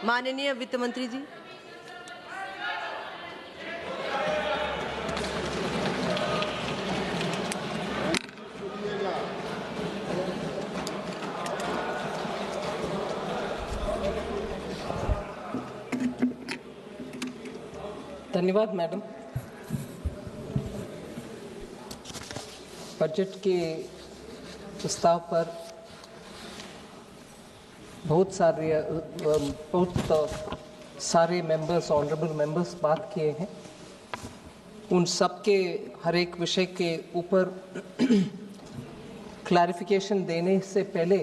माननीय वित्त मंत्री जी। धन्यवाद मैडम। बजट के प्रस्ताव पर बहुत सारे मेंबर्स, ऑनरेबल मेंबर्स बात किए हैं। उन सब के हर एक विषय के ऊपर क्लैरिफिकेशन देने से पहले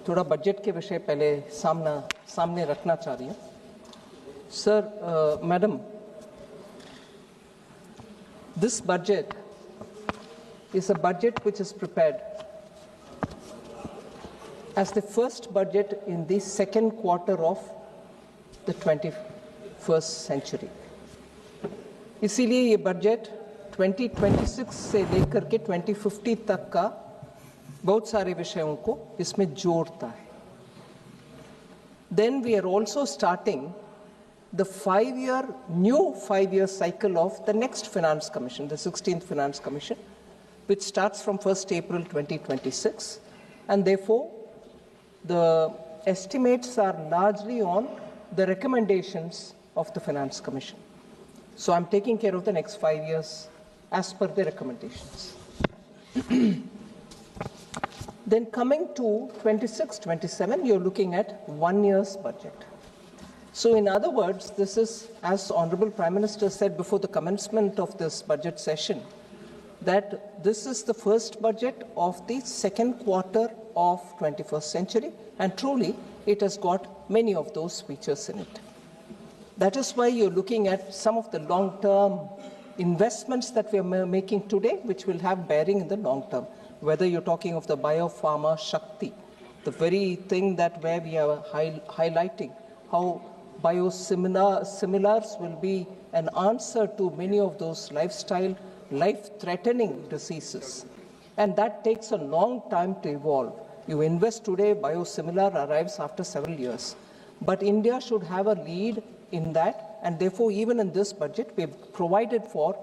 थोड़ा बजट के विषय पहले सामने रखना चाह रही हूँ। Sir, madam, this budget is a budget which is prepared as the first budget in the second quarter of the 21st century. इसीलिए ये बजट 2026 से लेकर के 2050 तक का बहुत सारे विषयों को इसमें जोड़ता है। Then we are also starting the new five-year cycle of the next Finance Commission, the 16th Finance Commission, which starts from 1st April 2026. And therefore, the estimates are largely on the recommendations of the Finance Commission. So I'm taking care of the next 5 years as per the recommendations. Then coming to 26-27, you're looking at 1 year's budget. So in other words, this is, as Honorable Prime Minister said before the commencement of this budget session, that this is the first budget of the second quarter of 21st century, and truly it has got many of those features in it. That is why you're looking at some of the long-term investments that we are making today, which will have bearing in the long term, whether you're talking of the Biopharma Shakti, the very thing that where we are highlighting how biosimilars will be an answer to many of those life-threatening diseases. And that takes a long time to evolve. You invest today, biosimilar arrives after several years. But India should have a lead in that, and therefore even in this budget, we have provided for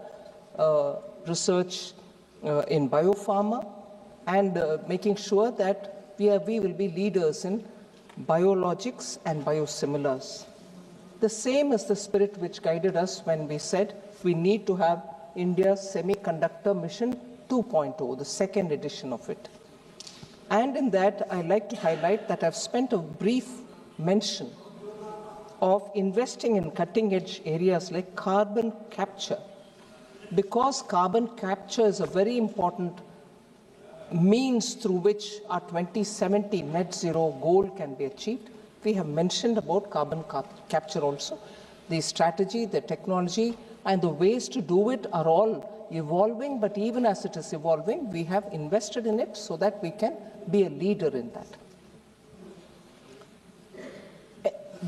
research in biopharma and making sure that we will be leaders in biologics and biosimilars. The same is the spirit which guided us when we said we need to have India's Semiconductor Mission 2.0, the second edition of it. And in that, I'd like to highlight that I've spent a brief mention of investing in cutting-edge areas like carbon capture, because carbon capture is a very important means through which our 2070 net zero goal can be achieved. We have mentioned about carbon capture also. The strategy, the technology, and the ways to do it are all evolving, but even as it is evolving, we have invested in it so that we can be a leader in that.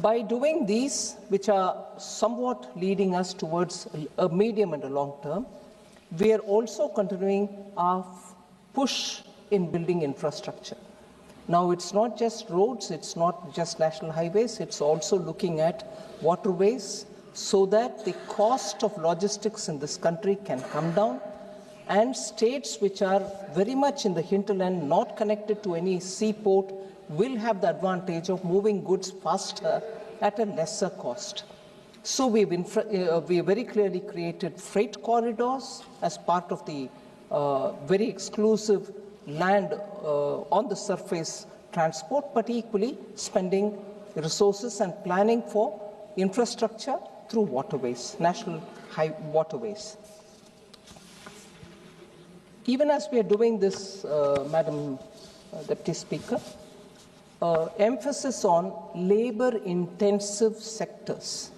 By doing these, which are somewhat leading us towards a medium and a long term, we are also continuing our push in building infrastructure. Now, it's not just roads, it's not just national highways, it's also looking at waterways so that the cost of logistics in this country can come down, and states which are very much in the hinterland, not connected to any seaport, will have the advantage of moving goods faster at a lesser cost. So we very clearly created freight corridors as part of the very exclusive land on the surface transport, but equally spending resources and planning for infrastructure through waterways, national high waterways. Even as we are doing this, Madam Deputy Speaker, emphasis on labor-intensive sectors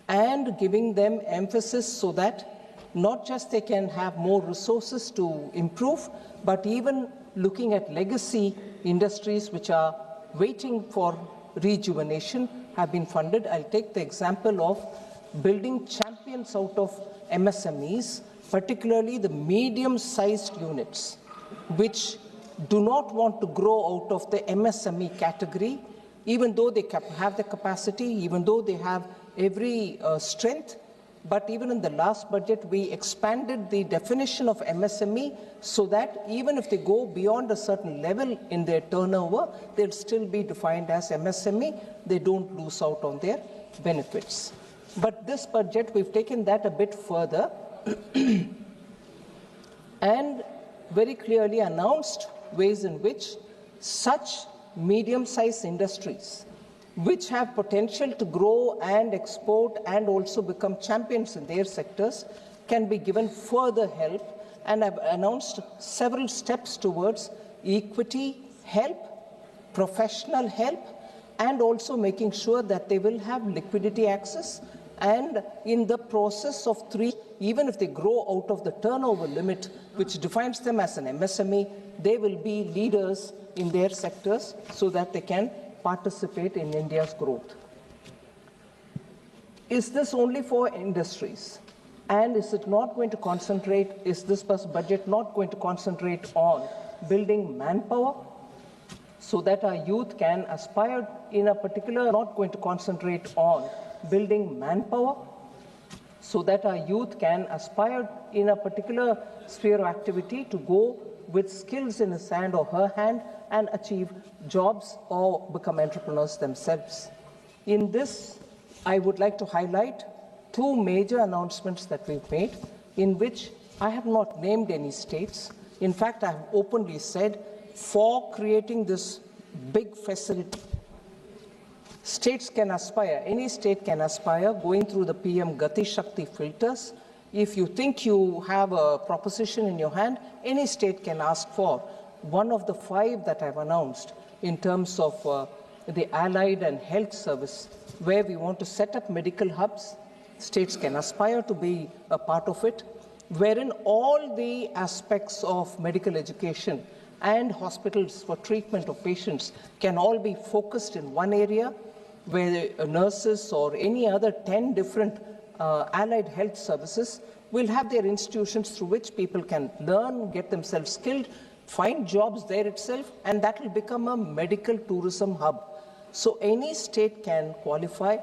and giving them emphasis so that not just they can have more resources to improve, but even looking at legacy industries which are waiting for rejuvenation have been funded. I'll take the example of building champions out of MSMEs, particularly the medium-sized units, which do not want to grow out of the MSME category, even though they have the capacity, even though they have every strength. But even in the last budget, we expanded the definition of MSME so that even if they go beyond a certain level in their turnover, they'll still be defined as MSME. They don't lose out on their benefits. But this budget, we've taken that a bit further and very clearly announced ways in which such medium-sized industries which have potential to grow and export and also become champions in their sectors can be given further help, and I've announced several steps towards equity help, professional help, and also making sure that they will have liquidity access, and in the process of 3, even if they grow out of the turnover limit which defines them as an MSME, they will be leaders in their sectors so that they can participate in India's growth. Is this only for industries? And is it not going to concentrate, is this budget not going to concentrate on building manpower so that our youth can aspire in a particular, not going to concentrate on building manpower so that our youth can aspire in a particular sphere of activity to go with skills in his hand or her hand and achieve jobs or become entrepreneurs themselves. In this, I would like to highlight 2 major announcements that we've made, in which I have not named any states. In fact, I have openly said, for creating this big facility, states can aspire, any state can aspire, going through the PM Gati Shakti filters. If you think you have a proposition in your hand, any state can ask for one of the 5 that I've announced in terms of the allied and health service, where we want to set up medical hubs. States can aspire to be a part of it, wherein all the aspects of medical education and hospitals for treatment of patients can all be focused in one area, where nurses or any other 10 different allied health services will have their institutions through which people can learn, get themselves skilled, find jobs there itself, and that will become a medical tourism hub. So any state can qualify,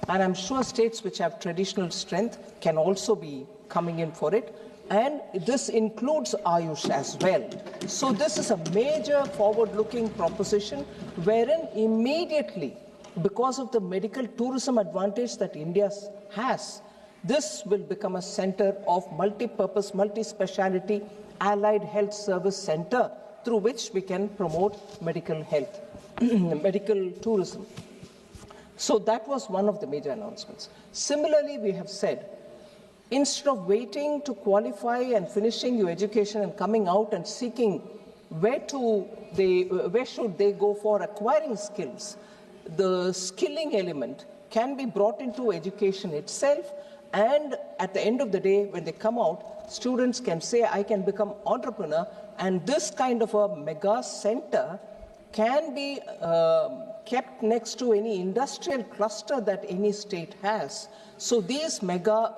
and I'm sure states which have traditional strength can also be coming in for it. And this includes Ayush as well. So this is a major forward-looking proposition wherein immediately, because of the medical tourism advantage that India has, this will become a center of multi-purpose, multi-speciality allied health service center through which we can promote medical health, medical tourism. So that was one of the major announcements. Similarly, we have said, instead of waiting to qualify and finishing your education and coming out and seeking where should they go for acquiring skills, the skilling element can be brought into education itself, and at the end of the day, when they come out, students can say, I can become entrepreneur, and this kind of a mega center can be kept next to any industrial cluster that any state has. So these mega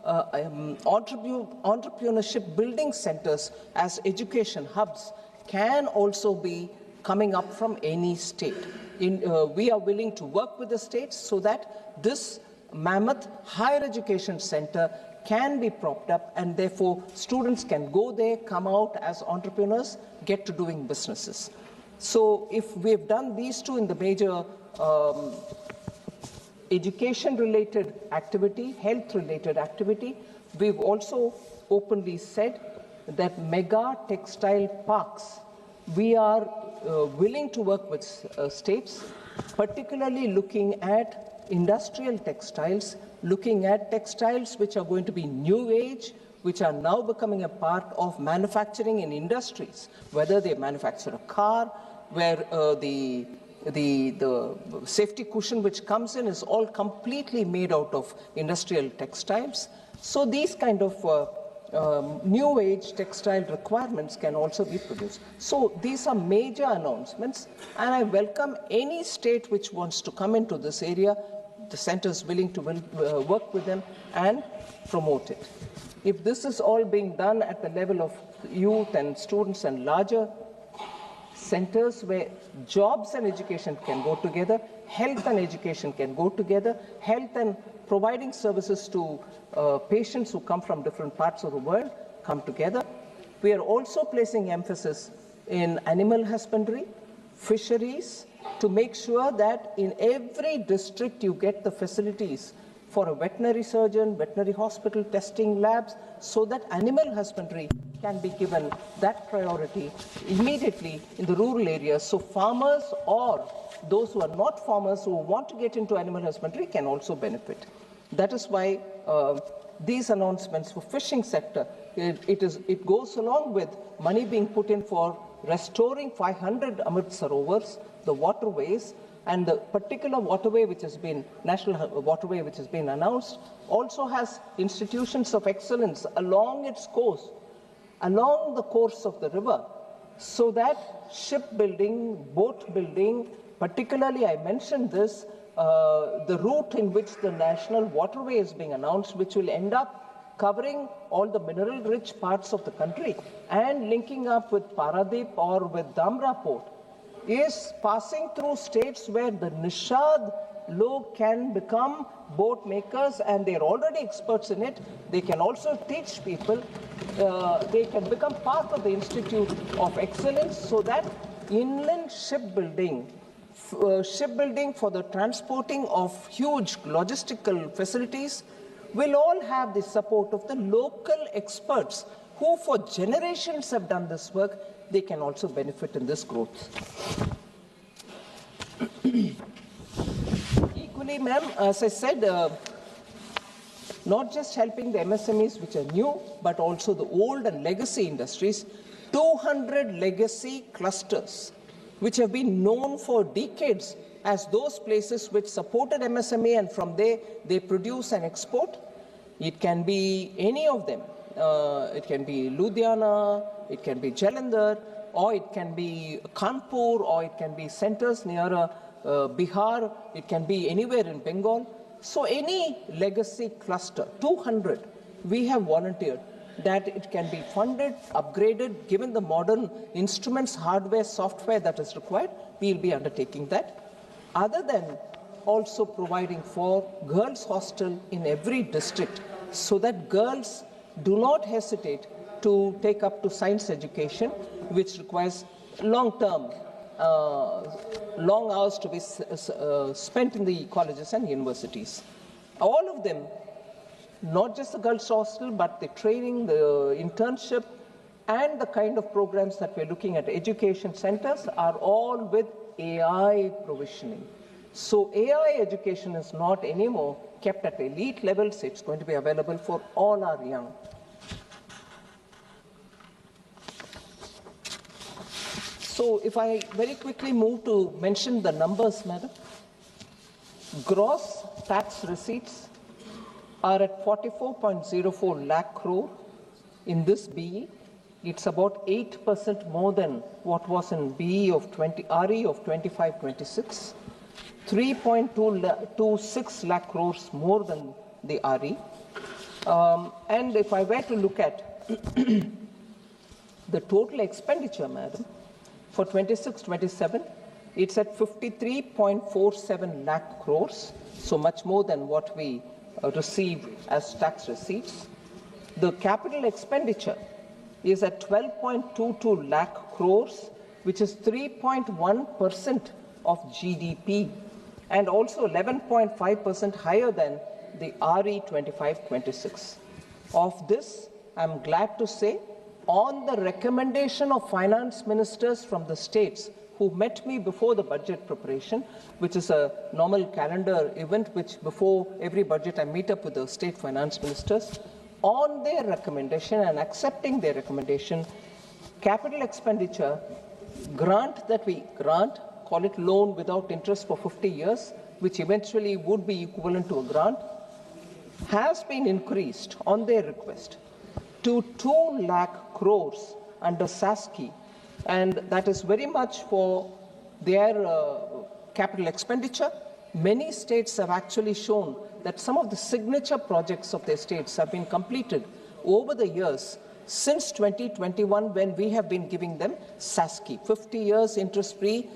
entrepreneurship building centers as education hubs can also be coming up from any state. We are willing to work with the states so that this mammoth higher education center can be propped up, and therefore students can go there, come out as entrepreneurs, get to doing businesses. So if we've done these 2 in the major education-related activity, health-related activity, we've also openly said that mega textile parks, we are willing to work with states, particularly looking at industrial textiles, looking at textiles which are going to be new age, which are now becoming a part of manufacturing in industries, whether they manufacture a car, where the safety cushion which comes in is all completely made out of industrial textiles. So these kind of new age textile requirements can also be produced. So these are major announcements, and I welcome any state which wants to come into this area. The center is willing to work with them and promote it. If this is all being done at the level of youth and students and larger centers where jobs and education can go together, health and education can go together, health and providing services to patients who come from different parts of the world come together. We are also placing emphasis in animal husbandry, fisheries, to make sure that in every district you get the facilities for a veterinary surgeon, veterinary hospital, testing labs, so that animal husbandry can be given that priority immediately in the rural areas. So farmers or those who are not farmers who want to get into animal husbandry can also benefit. That is why these announcements for fishing sector, it goes along with money being put in for restoring 500 Amrit Sarovars, the waterways, and the particular waterway which has been, national waterway which has been announced, also has institutions of excellence along its course, along the course of the river, so that shipbuilding, boat building, particularly I mentioned this, the route in which the national waterway is being announced, which will end up covering all the mineral-rich parts of the country and linking up with Paradip or with Dhamra port, is passing through states where the Nishad log can become boat makers, and they're already experts in it. They can also teach people. They can become part of the Institute of Excellence, so that inland shipbuilding for the transporting of huge logistical facilities will all have the support of the local experts who for generations have done this work. They can also benefit in this growth. Equally, ma'am, as I said, not just helping the MSMEs which are new, but also the old and legacy industries, 200 legacy clusters which have been known for decades as those places which supported MSME, and from there they produce and export. It can be any of them. It can be Ludhiana, it can be Jalandhar, or it can be Kanpur, or it can be centers near Bihar, it can be anywhere in Bengal. So any legacy cluster, 200, we have volunteered that it can be funded, upgraded, given the modern instruments, hardware, software that is required. We will be undertaking that. Other than also providing for girls' hostel in every district, so that girls do not hesitate to take up to science education, which requires long-term, long hours to be spent in the colleges and universities. All of them, not just the girls' hostel, but the training, the internship, and the kind of programs that we're looking at education centers are all with AI provisioning. So AI education is not anymore kept at elite levels. It's going to be available for all our young. So if I very quickly move to mention the numbers, madam. Gross tax receipts are at 44.04 lakh crore in this BE. It's about 8% more than what was in BE of RE of 25-26. 3.26 lakh crores more than the RE. And if I were to look at the total expenditure, madam, for 26-27, it's at 53.47 lakh crores, so much more than what we receive as tax receipts. The capital expenditure is at 12.22 lakh crores, which is 3.1% of GDP, and also 11.5% higher than the RE 25-26. Of this, I'm glad to say, on the recommendation of finance ministers from the states who met me before the budget preparation, which is a normal calendar event which before every budget I meet up with the state finance ministers, on their recommendation and accepting their recommendation, capital expenditure grant that we grant, call it loan without interest for 50 years, which eventually would be equivalent to a grant, has been increased on their request to 2 lakh crores under SASCI, and that is very much for their capital expenditure. Many states have actually shown that some of the signature projects of their states have been completed over the years, since 2021 when we have been giving them SASKI, 50 years interest-free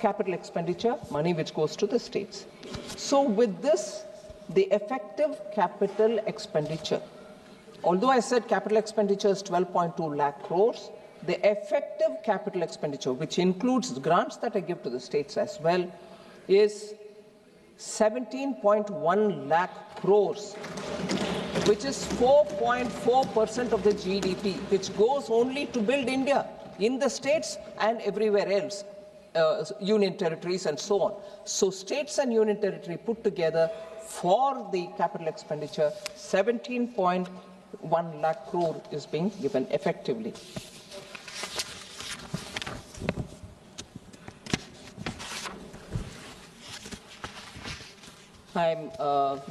capital expenditure, money which goes to the states. So with this, the effective capital expenditure, although I said capital expenditure is 12.2 lakh crores, the effective capital expenditure, which includes grants that I give to the states as well, is 17.1 lakh crores, which is 4.4% of the GDP, which goes only to build India in the states and everywhere else, union territories and so on. So states and union territory put together for the capital expenditure, 17.1 lakh crore is being given effectively. I'm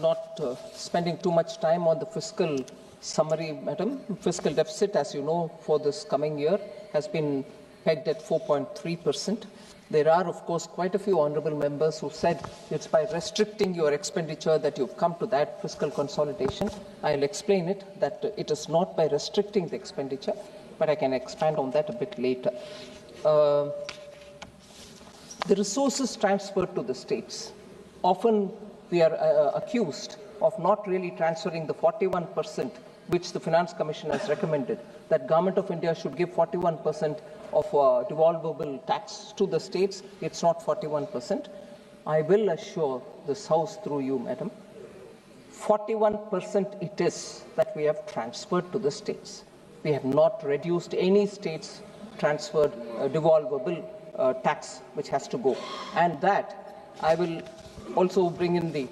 not spending too much time on the fiscal summary, Madam. Fiscal deficit, as you know, for this coming year has been pegged at 4.3%. There are, of course, quite a few honourable members who said it's by restricting your expenditure that you've come to that fiscal consolidation. I'll explain it, that it is not by restricting the expenditure, but I can expand on that a bit later. The resources transferred to the states, often we are accused of not really transferring the 41% which the Finance Commission has recommended, that Government of India should give 41% of devolvable tax to the states. It's not 41%. I will assure this House through you, Madam, 41% it is that we have transferred to the states. We have not reduced any states transferred devolvable tax which has to go. And that I will also bring in the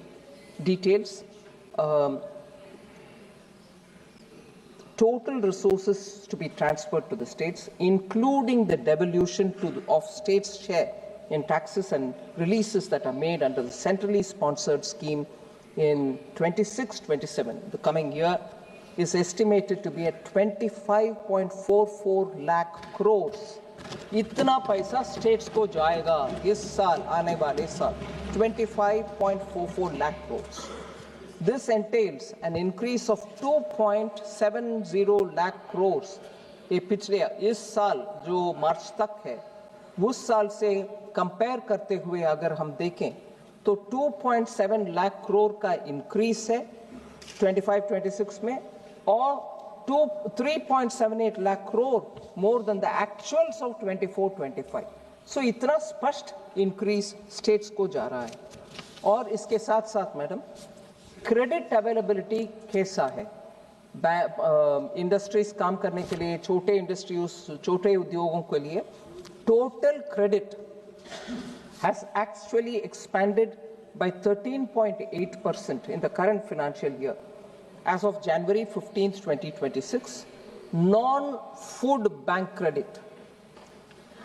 details. Total resources to be transferred to the states, including the devolution of states' share in taxes and releases that are made under the centrally sponsored scheme in 26-27, the coming year, is estimated to be at 25.44 lakh crores. इतना पैसा states को जाएगा इस साल, आने वाले साल, 25.44 lakh crores. This entails an increase of 2.70 lakh crores. ये पिछले इस साल जो मार्च तक है, उस साल से कंपेयर करते हुए अगर हम देखें तो 2.7 लाख करोड़ का इंक्रीज है 25-26 में, और 3.78 lakh crore more than the actuals of 24-25. So इतना स्पष्ट इंक्रीज स्टेट्स को जा रहा है. और इसके साथ साथ मैडम, क्रेडिट अवेलेबिलिटी कैसा है? इंडस्ट्रीज काम करने के लिए, छोटे इंडस्ट्रीज, छोटे उद्योगों के लिए total credit has actually expanded by 13.8% in the current financial year. As of January 15, 2026, non-food bank credit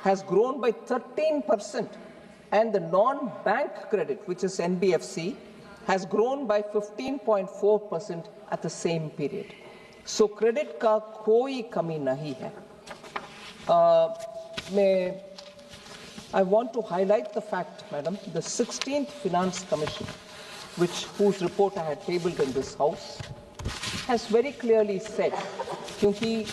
has grown by 13%, and the non-bank credit, which is NBFC, has grown by 15.4% at the same period. So credit का कोई कमी नहीं है. I want to highlight the fact, Madam, the 16th Finance Commission, whose report I had tabled in this House, has very clearly said, क्योंकि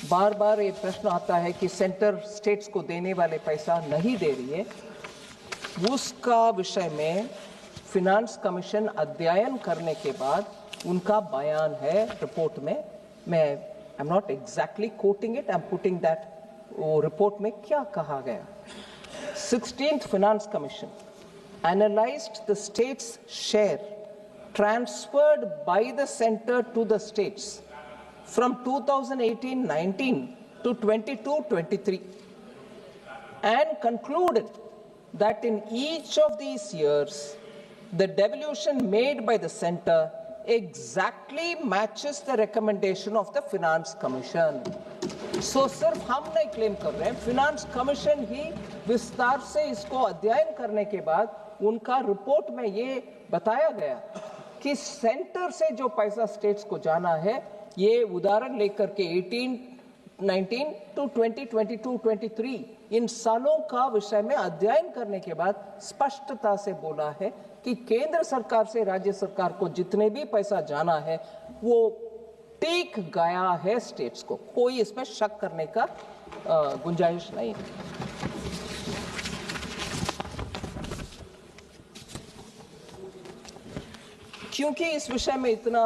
बार-बार ये प्रश्न आता है कि सेंटर स्टेट्स को देने वाले पैसा नहीं दे रही है, उसका विषय में फिनांस कमीशन अध्ययन करने के बाद उनका बयान है रिपोर्ट में. मैं I am not exactly coating it, I am putting that वो रिपोर्ट में क्या कहा गया. 16th Finance Commission analyzed the state's share transferred by the center to the states from 2018-19 to 22-23 and concluded that in each of these years, the devolution made by the center exactly matches the recommendation of the Finance Commission. So सिर्फ हम नहीं claim कर रहे हैं, finance commission ही विस्तार से इसको अध्ययन करने के बाद उनका रिपोर्ट में ये बताया गया कि सेंटर से जो पैसा स्टेट्स को जाना है, ये उदाहरण लेकर के 18-19 to 20-22-23 इन सालों का विषय में अध्ययन करने के बाद स्पष्टता से बोला है कि केंद्र सरकार से राज्य सरकार को जितने भी पैसा जाना है वो टिक गया है स्टेट्स को, कोई इसमें शक करने का गुंजाइश नहीं है। क्योंकि इस विषय में इतना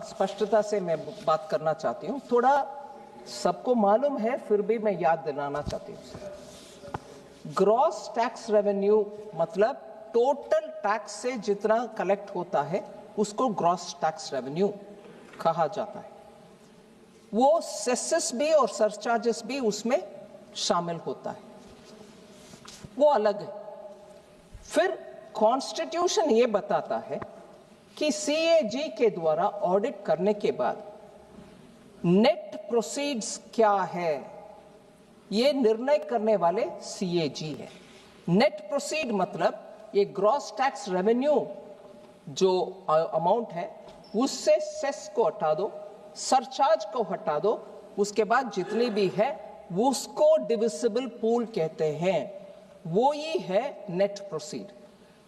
स्पष्टता से मैं बात करना चाहती हूं, थोड़ा सबको मालूम है फिर भी मैं याद दिलाना चाहती हूं। ग्रॉस टैक्स रेवेन्यू मतलब टोटल टैक्स से जितना कलेक्ट होता है उसको ग्रॉस टैक्स रेवेन्यू कहा जाता है। वो सेसेस भी और सरचार्जेस भी उसमें शामिल होता है, वो अलग है। फिर कॉन्स्टिट्यूशन ये बताता है कि सीएजी के द्वारा ऑडिट करने के बाद नेट प्रोसीड्स क्या है, ये निर्णय करने वाले सीएजी है। नेट प्रोसीड मतलब ये ग्रॉस टैक्स रेवेन्यू जो अमाउंट है उससे सेस को हटा दो, सरचार्ज को हटा दो, उसके बाद जितनी भी है उसको डिविजिबल पूल कहते हैं, वो ही है नेट प्रोसीड।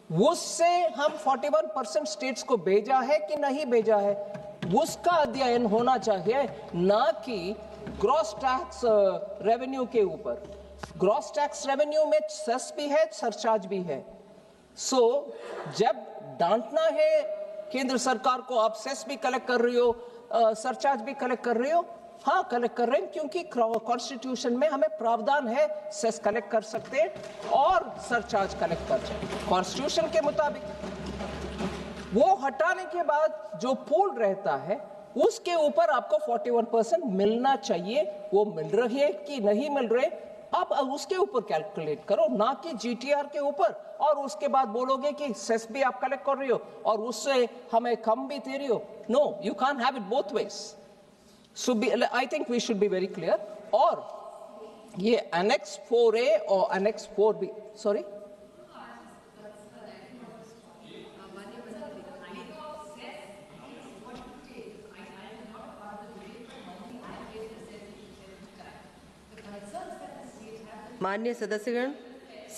उससे हम 41% स्टेट्स को भेजा है कि नहीं भेजा है, उसका अध्ययन होना चाहिए, ना कि ग्रॉस टैक्स रेवेन्यू के ऊपर। ग्रॉस टैक्स रेवेन्यू में सेस भी है, सरचार्ज भी है। सो जब डांटना है केंद्र सरकार को, आप सेस भी कलेक्ट कर रही हो, सरचार्ज भी कलेक्ट कर रही हो, हाँ कलेक्ट कर रहे हैं, क्योंकि कॉन्स्टिट्यूशन में हमें प्रावधान है सेस कलेक्ट कर सकते हैं और सरचार्ज कलेक्ट कर सकते हैं कॉन्स्टिट्यूशन के मुताबिक। वो हटाने के बाद जो पूल रहता है उसके ऊपर आपको 41% मिलना चाहिए। वो मिल रही है कि नहीं मिल रहे, आप उसके ऊपर कैलकुलेट करो, ना कि जीटीआर के ऊपर, और उसके बाद बोलोगे कि सेस भी आप कलेक्ट कर रही हो और उससे हमें कम भी दे रही हो। No, you can't have it both ways. So I think we should be very clear। और ये Annex 4A और Annex 4B, sorry, माननीय सदस्यगण,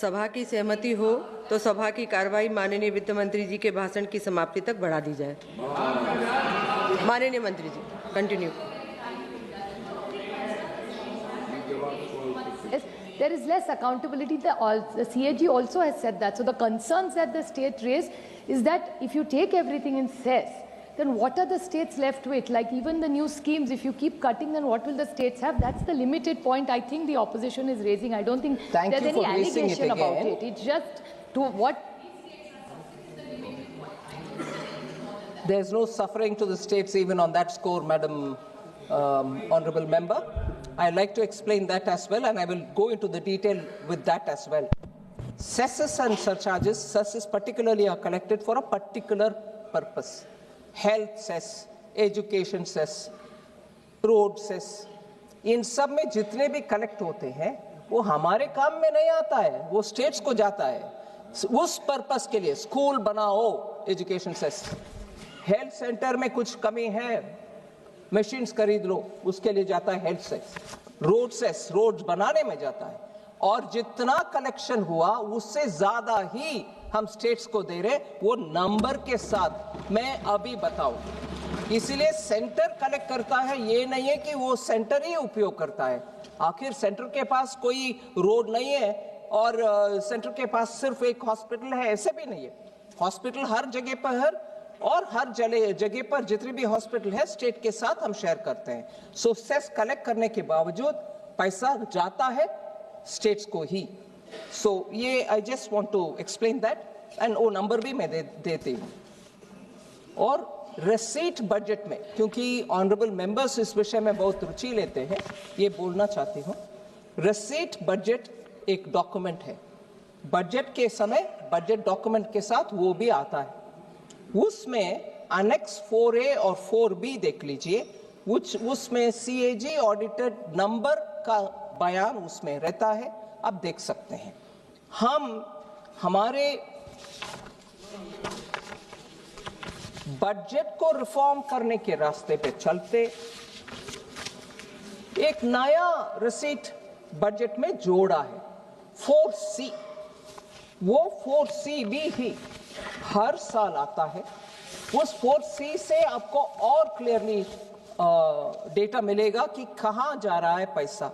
सभा की सहमति हो तो सभा की कार्रवाई माननीय वित्त मंत्री जी के भाषण की समाप्ति तक बढ़ा दी जाए। माननीय मंत्री जी, continue. Yes, there is less accountability. The CAG also has said that. So the concerns that the state raised is that if you take everything in cess, then what are the states left with? Like even the new schemes, if you keep cutting, then what will the states have? That's the limited point I think the opposition is raising. I don't think there's any allegation about it. It's just to what. There's no suffering to the states even on that score, Madam Honorable Member. I'd like to explain that as well, and I will go into the detail with that as well. Cesses and surcharges, cesses particularly are collected for a particular purpose. Health cess, education cess, road cess, इन सब में जितने भी collect होते हैं वो हमारे काम में नहीं आता है, वो स्टेट्स को जाता है उस पर्पस के लिए। स्कूल बनाओ, एजुकेशन सेस, हेल्थ सेंटर में कुछ कमी है, मशीन्स खरीद लो, उसके लिए जाता है health cess. Road cess, road बनाने में जाता है, और जितना कलेक्शन हुआ उससे ज्यादा ही हम स्टेट्स को दे रहे, वो नंबर के साथ मैं अभी बताऊं। इसीलिए सेंटर कलेक्ट करता है, ये नहीं है कि वो सेंटर ही उपयोग करता है। आखिर सेंटर के पास कोई रोड नहीं है और सेंटर के पास सिर्फ एक हॉस्पिटल है, ऐसे भी नहीं है। हॉस्पिटल हर जगह पर है, और हर जगह पर जितनी भी हॉस्पिटल है स्टेट के साथ हम शेयर करते हैं। सो सेस कलेक्ट करने के बावजूद पैसा जाता है स्टेट्स को ही। सो ये I just want to explain that, and वो नंबर भी मैं देती हूँ। और रिसीट बजट में, क्योंकि ऑनरेबल मेंबर्स इस विषय में बहुत रुचि लेते हैं, ये बोलना चाहती हूँ। रिसीट बजट एक डॉक्यूमेंट है, बजट के समय बजट डॉक्यूमेंट के साथ वो भी आता है। उसमें अनेक्स 4A और 4B देख लीजिए, उसमें सीएजी ऑडिटेड नंबर का बयान उसमें रहता है, आप देख सकते हैं। हम हमारे बजट को रिफॉर्म करने के रास्ते पे चलते एक नया रिसीट बजट में जोड़ा है, 4C। वो 4C भी हर साल आता है। उस 4C से आपको और क्लियरली डेटा मिलेगा कि कहाँ जा रहा है पैसा।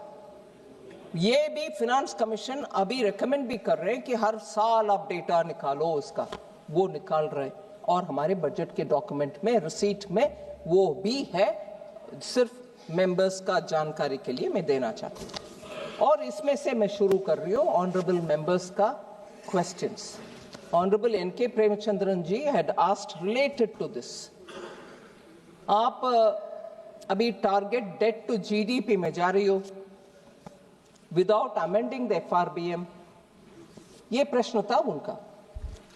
ये भी फिनांस कमीशन अभी रेकमेंड भी कर रहे हैं कि हर साल आप डेटा निकालो उसका, वो निकाल रहे हैं। और हमारे बजट के डॉक्यूमेंट में रिसीट में वो भी है, सिर्फ मेंबर्स का जानकारी के लिए मैं देना चाहती हूँ। और इसमें से मैं शुरू कर रही हूँ ऑनरेबल मेंबर्स का questions. Honourable N K Premachandran ji had asked related to this. आप अभी टारगेट डेट टू जीडीपी में जा रही हो विदाउट अमेंडिंग द एफआरबीएम, ये प्रश्न था उनका।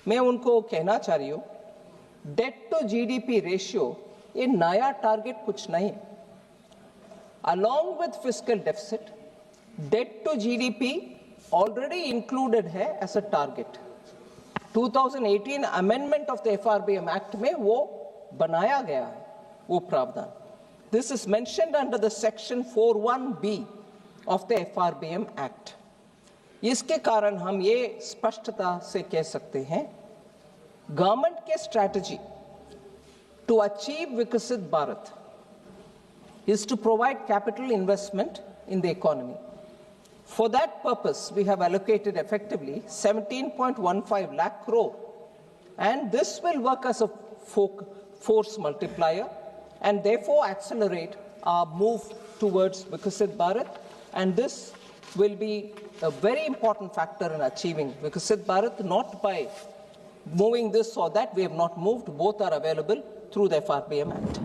मैं उनको कहना चाह रही हूँ, डेट टू जीडीपी रेशियो ये नया टारगेट कुछ नहीं। Along with fiscal deficit, debt to GDP already included है as a target. 2018 amendment of the FRBM act में वो बनाया गया है वो प्रावधान। This is mentioned under the section 41B of the FRBM Act. इसके कारण हम ये स्पष्टता से कह सकते हैं, गवर्नमेंट के स्ट्रैटेजी टू अचीव विकसित Bharat is to provide capital investment in the economy. For that purpose, we have allocated effectively 17.15 lakh crore, and this will work as a force multiplier and therefore accelerate our move towards Viksit Bharat. And this will be a very important factor in achieving Viksit Bharat, not by moving this or that. We have not moved. Both are available through the FRBM Act.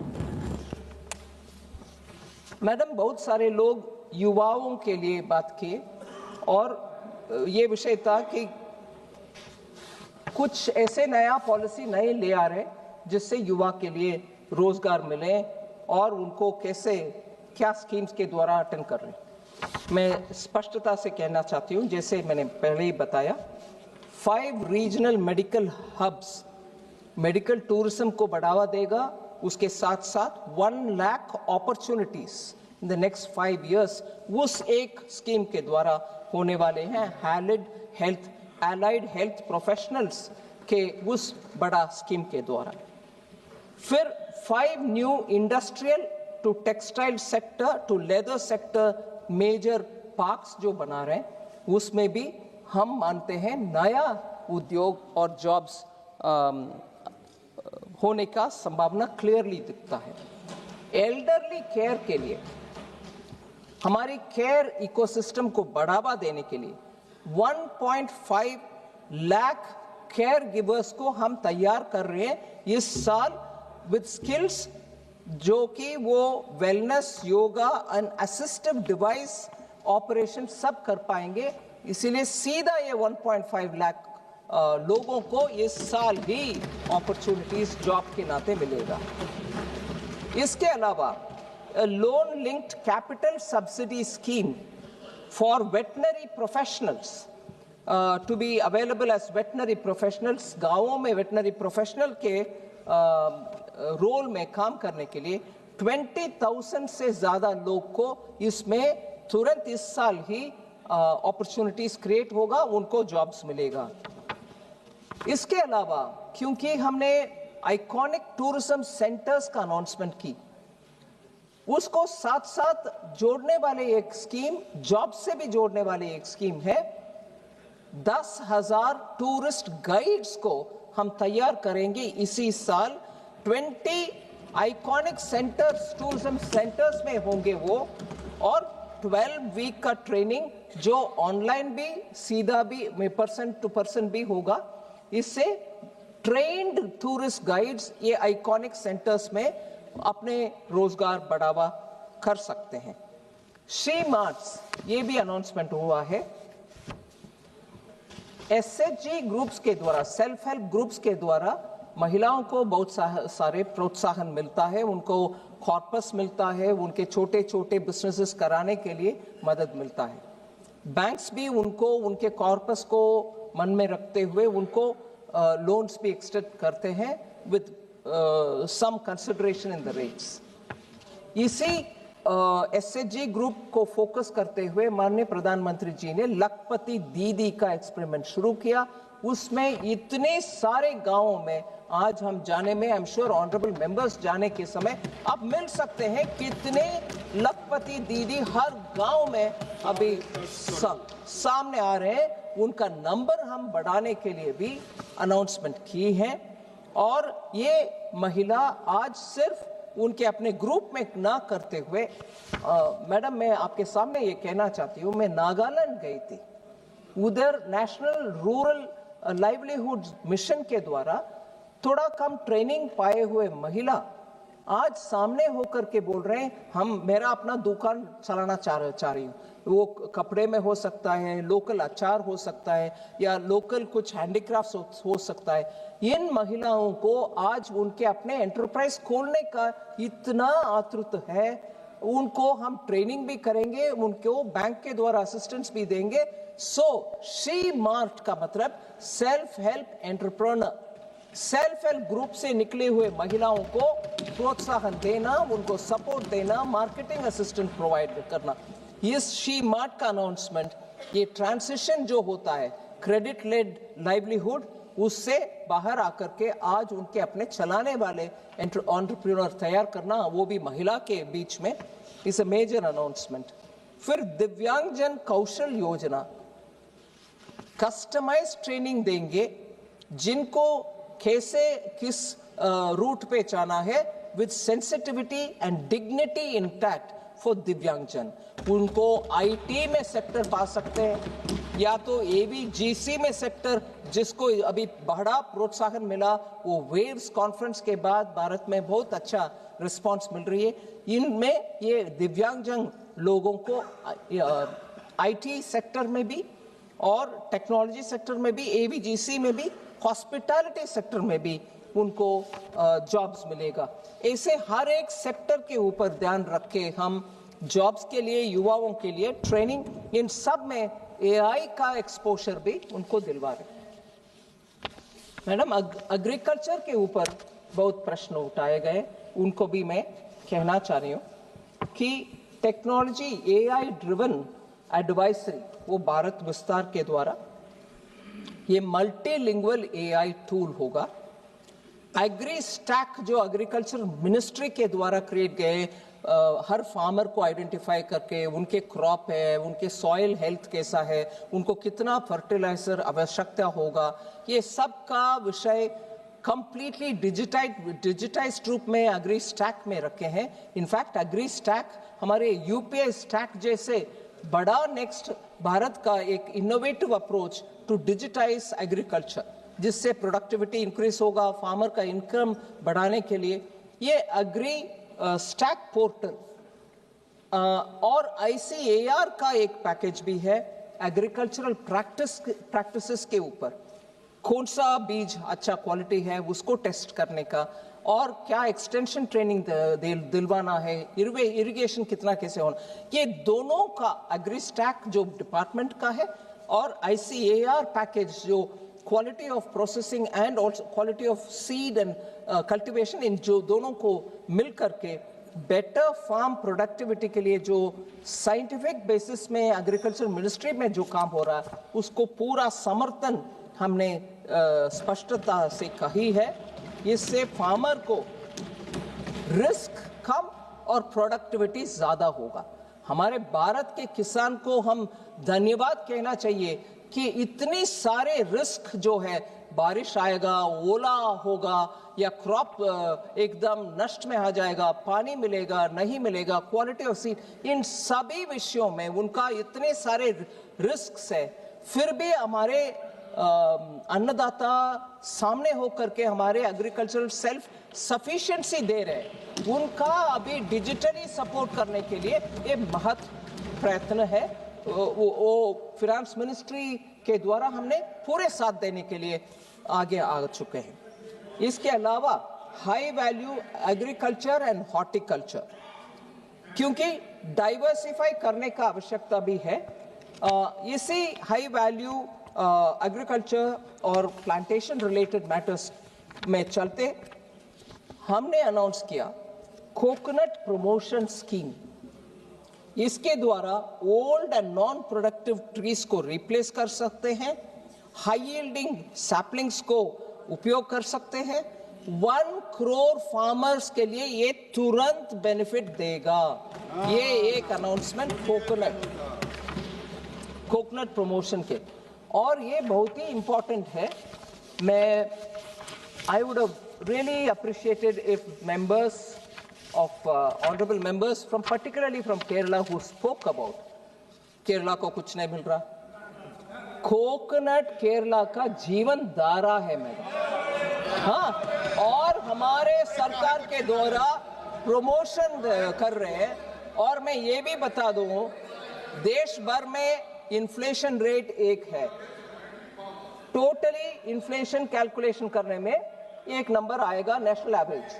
Madam, बहुत सारे लोग युवाओं के लिए बात किए और ये विषय था कि कुछ ऐसे नया पॉलिसी नए ले आ रहे जिससे युवा के लिए रोजगार मिले और उनको कैसे क्या स्कीम्स के द्वारा अटेंड कर रहे हैं। मैं स्पष्टता से कहना चाहती हूं, जैसे मैंने पहले ही बताया, 5 regional medical hubs medical tourism को बढ़ावा देगा। उसके साथ साथ 1 lakh opportunities in the next 5 years उस एक स्कीम के द्वारा होने वाले हैं। एलाइड हेल्थ प्रोफेशनल्स के उस बड़ा स्कीम के द्वारा। फिर 5 new industrial to textile sector to leather sector major parks जो बना रहे हैं, उसमें भी हम मानते हैं नया उद्योग और जॉब्स होने का संभावना क्लियरली दिखता है। एल्डरली केयर के लिए हमारी केयर इकोसिस्टम को बढ़ावा देने के लिए 1.5 लाख केयर गिवर्स को हम तैयार कर रहे हैं इस साल विद स्किल्स, जो कि वो wellness, yoga and assistive device operation सब कर पाएंगे। इसीलिए सीधा ये 1.5 लाख लोगों को इस साल ही अपॉर्चुनिटीज जॉब के नाते मिलेगा। इसके अलावा loan linked capital subsidy scheme for veterinary professionals to be available as veterinary professionals. गांवों में वेटनरी प्रोफेशनल के रोल में काम करने के लिए 20,000 से ज्यादा लोग को इसमें तुरंत इस साल ही अपॉर्चुनिटीज क्रिएट होगा, उनको जॉब्स मिलेगा। इसके अलावा क्योंकि हमने आइकॉनिक टूरिज्म सेंटर्स का अनाउंसमेंट की, उसको साथ साथ जोड़ने वाले एक स्कीम, जॉब से भी जोड़ने वाली एक स्कीम है। 10,000 टूरिस्ट गाइड्स को हम तैयार करेंगे इसी साल। 20 आइकॉनिक सेंटर्स, टूरिज्म सेंटर्स में होंगे वो, और 12 वीक का ट्रेनिंग जो ऑनलाइन भी, सीधा भी, पर्सन टू पर्सन भी होगा। इससे ट्रेन्ड टूरिस्ट गाइड्स ये आइकॉनिक सेंटर्स में अपने रोजगार बढ़ावा कर सकते हैं। श्री मार्ट्स, ये भी अनाउंसमेंट हुआ है। एसएचजी ग्रुप्स के द्वारा, सेल्फ हेल्प ग्रुप्स के द्वारा महिलाओं को बहुत सारे प्रोत्साहन मिलता है, उनको कॉर्पस मिलता है, उनके छोटे छोटे बिजनेसेस कराने के लिए मदद मिलता है। बैंक्स भी उनको, उनके कॉर्पस को मन में रखते हुए उनको लोन्स भी एक्सटेंड करते हैं with some consideration in the rates. इसी एसएचजी ग्रुप को फोकस करते हुए माननीय प्रधानमंत्री जी ने लखपति दीदी का एक्सपेरिमेंट शुरू किया। उसमें इतने सारे गांवों में आज हम जाने में, आई एम श्योर ऑनरेबल मेंबर्स जाने के समय आप मिल सकते हैं कितने लखपति दीदी हर गांव में अभी सामने आ रहे हैं। उनका नंबर हम बढ़ाने के लिए भी अनाउंसमेंट की है। और ये महिला आज सिर्फ उनके अपने ग्रुप में ना करते हुए, मैडम मैं आपके सामने ये कहना चाहती हूँ, मैं नागालैंड गई थी, उधर नेशनल रूरल लाइवलीहुड मिशन के द्वारा थोड़ा कम ट्रेनिंग पाए हुए महिला आज सामने होकर के बोल रहे हैं हम मेरा अपना दुकान चलाना चाह रही हूँ। वो कपड़े में हो सकता है, लोकल अचार हो सकता है, या लोकल कुछ हैंडीक्राफ्ट्स हो सकता है। इन महिलाओं को आज उनके अपने एंटरप्राइज खोलने का इतना आतुर है, उनको हम ट्रेनिंग भी करेंगे, उनको बैंक के द्वारा असिस्टेंस भी देंगे। सो शी मार्ट का मतलब self help entrepreneur, self help group से निकले हुए महिलाओं को प्रोत्साहन देना, उनको सपोर्ट देना, मार्केटिंग असिस्टेंस प्रोवाइड करना। इस शी मार्ट का अनाउंसमेंट, ये ट्रांसिशन जो होता है क्रेडिट लेड लाइवलीहुड, उससे बाहर आकर के आज उनके अपने चलाने वाले एंटरप्रेन्योर तैयार करना, वो भी महिला के बीच में, इज अ मेजर अनाउंसमेंट। फिर दिव्यांगजन कौशल योजना, कस्टमाइज ट्रेनिंग देंगे जिनको कैसे किस रूट पे जाना है, with sensitivity and dignity intact for दिव्यांगजन। उनको आईटी में सेक्टर पा सकते हैं, या तो एवीजीसी में सेक्टर, जिसको अभी बड़ा प्रोत्साहन मिला, वो वेव्स कॉन्फ्रेंस के बाद भारत में बहुत अच्छा रिस्पांस मिल रही है। इनमें ये दिव्यांगजन लोगों को आईटी सेक्टर में भी और टेक्नोलॉजी सेक्टर में भी, एवीजीसी में भी, हॉस्पिटैलिटी सेक्टर में भी उनको जॉब्स मिलेगा। ऐसे हर एक सेक्टर के ऊपर ध्यान रख के हम जॉब्स के लिए, युवाओं के लिए ट्रेनिंग, इन सब में एआई का एक्सपोजर भी उनको दिलवा रहे। मैडम एग्रीकल्चर के ऊपर बहुत प्रश्न उठाए गए, उनको भी मैं कहना चाह रही हूँ कि टेक्नोलॉजी एआई ड्रिवन एडवाइजरी, वो भारत विस्तार के द्वारा ये मल्टीलिंगुअल एआई टूल होगा। एग्री स्टैक जो एग्रीकल्चर मिनिस्ट्री के द्वारा क्रिएट गए, हर फार्मर को आइडेंटिफाई करके उनके क्रॉप है, उनके सॉइल हेल्थ कैसा है, उनको कितना फर्टिलाइजर आवश्यकता होगा, ये सब का विषय कंप्लीटली डिजिटाइज्ड रूप में एग्री स्टैक में रखे हैं। इनफैक्ट एग्री स्टैक हमारे यूपीआई स्टैक जैसे बड़ा नेक्स्ट भारत का एक innovative approach to digitise agriculture, जिससे प्रोडक्टिविटी इंक्रीज होगा, फार्मर का इनकम बढ़ाने के लिए ये एग्री स्टैक पोर्टल और आईसीएआर का एक पैकेज भी है एग्रीकल्चरल प्रैक्टिसेस के ऊपर, कौन सा बीज अच्छा क्वालिटी है उसको टेस्ट करने का, और क्या एक्सटेंशन ट्रेनिंग दिलवाना है, इरिगेशन कितना कैसे होना, ये दोनों का एग्री स्टैक जो डिपार्टमेंट का है और आईसीएआर पैकेज जो quality of processing and also quality of seed and cultivation, इन जो दोनों को मिल करके बेटर फार्म प्रोडक्टिविटी के लिए जो साइंटिफिक बेसिस में एग्रीकल्चर मिनिस्ट्री में जो काम हो रहा है उसको पूरा समर्थन हमने स्पष्टता से कही है। इससे फार्मर को रिस्क कम और प्रोडक्टिविटी ज्यादा होगा। हमारे भारत के किसान को हम धन्यवाद कहना चाहिए कि इतनी सारे रिस्क जो है, बारिश आएगा, ओला होगा या क्रॉप एकदम नष्ट में आ जाएगा, पानी मिलेगा नहीं मिलेगा, क्वालिटी ऑफ सीड, इन सभी विषयों में उनका इतने सारे रिस्क है, फिर भी हमारे अन्नदाता सामने होकर के हमारे एग्रीकल्चरल सेल्फ सफिशिएंसी दे रहे हैं। उनका अभी डिजिटली सपोर्ट करने के लिए ये महत प्रयत्न है, वो फाइनेंस मिनिस्ट्री के द्वारा हमने पूरे साथ देने के लिए आगे आ चुके हैं। इसके अलावा high value agriculture and horticulture, क्योंकि डाइवर्सिफाई करने का आवश्यकता भी है, इसी हाई वैल्यू एग्रीकल्चर और प्लांटेशन रिलेटेड मैटर्स में चलते हमने अनाउंस किया कोकोनट प्रमोशन स्कीम। इसके द्वारा old and non productive trees को रिप्लेस कर सकते हैं हाई यील्डिंग सैपलिंग्स को उपयोग कर सकते हैं। 1 करोड़ फार्मर्स के लिए ये तुरंत बेनिफिट देगा। ये एक अनाउंसमेंट कोकोनट प्रमोशन के, और ये बहुत ही इंपॉर्टेंट है। I would have really appreciated if members of honorable members from particularly from Kerala who spoke about Kerala को कुछ नहीं मिल रहा। कोकोनट केरला का जीवन धारा है मैडम। हाँ, और हमारे सरकार के द्वारा प्रमोशन कर रहे हैं। और मैं ये भी बता दूं, देश भर में इन्फ्लेशन रेट एक है। टोटली इन्फ्लेशन कैलकुलेशन करने में एक नंबर आएगा नेशनल एवरेज।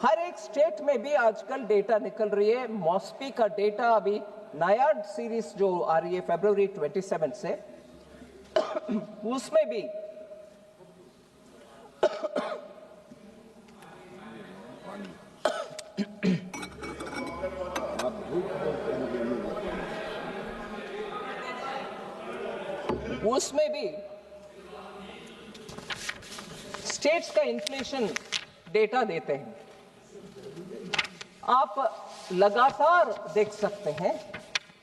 हर एक स्टेट में भी आजकल डेटा निकल रही है। मॉस्पी का डेटा अभी नया सीरीज जो आ रही है फरवरी 27 से, उसमें भी स्टेट्स का इन्फ्लेशन डेटा देते हैं। आप लगातार देख सकते हैं,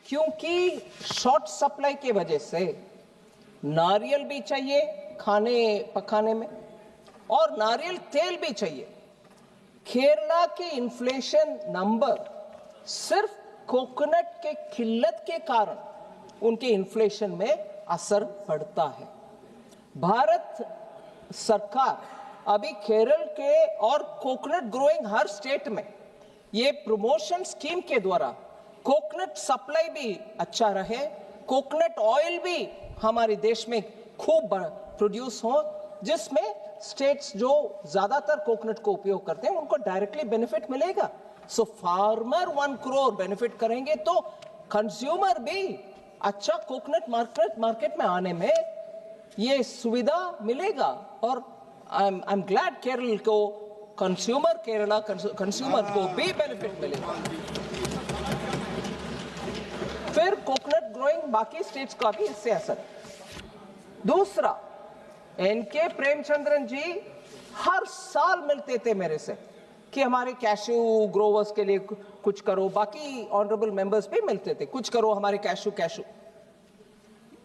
क्योंकि शॉर्ट सप्लाई की वजह से नारियल भी चाहिए खाने पकाने में, और नारियल तेल भी चाहिए। केरला के इन्फ्लेशन नंबर सिर्फ कोकोनट के किल्लत के कारण उनके इन्फ्लेशन में असर पड़ता है। भारत सरकार अभी केरल के और कोकोनट ग्रोइंग हर स्टेट में ये प्रमोशन स्कीम के द्वारा कोकोनट सप्लाई भी अच्छा रहे, कोकोनट ऑयल भी हमारे देश में खूब प्रोड्यूस हो, जिसमें स्टेट्स जो ज्यादातर कोकोनट को उपयोग करते हैं उनको डायरेक्टली बेनिफिट मिलेगा। सो फार्मर 1 करोड़ बेनिफिट करेंगे तो कंज्यूमर भी अच्छा कोकोनट मार्केट में आने में ये सुविधा मिलेगा। और आई एम ग्लैड केरल को केरला कंज्यूमर को भी बेनिफिट मिलेगा। फिर कोकोनट ग्रोइंग बाकी स्टेट्स का भी इससे असर। दूसरा, एनके प्रेमचंद्रन जी हर साल मिलते थे मेरे से कि हमारे कैशू ग्रोवर्स के लिए कुछ करो। बाकी ऑनरेबल मेंबर्स भी मिलते थे, कुछ करो हमारे कैशू।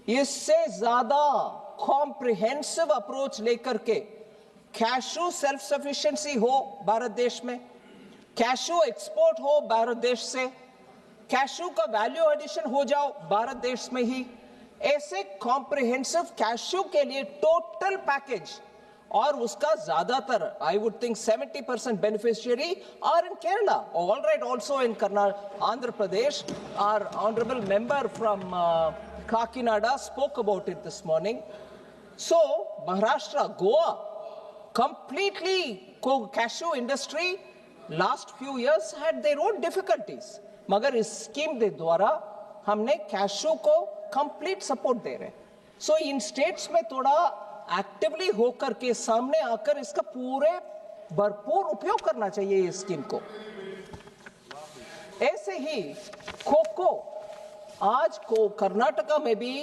इससे ज्यादा कॉम्प्रिहेंसिव अप्रोच लेकर के कैशू सेल्फ सफिशिएंसी हो भारत देश में, कैशू एक्सपोर्ट हो भारत देश से, कैशू का वैल्यू एडिशन हो जाओ भारत देश में ही। ऐसे कॉम्प्रिहेंसिव कैशू के लिए टोटल पैकेज, और उसका ज्यादातर I would think 70% beneficiary are in Kerala, all right also in Karnataka, Andhra Pradesh. Are honourable member from Kakinada spoke about it this morning. So Maharashtra, Goa, completely cashew industry last few years had their own difficulties. मगर इस scheme के द्वारा हमने cashew को complete support दे रहे हैं। सो इन states में थोड़ा एक्टिवली होकर के सामने आकर इसका पूरे भरपूर उपयोग करना चाहिए इस स्कीम को। ऐसे ही कोको, आज को कर्नाटका में भी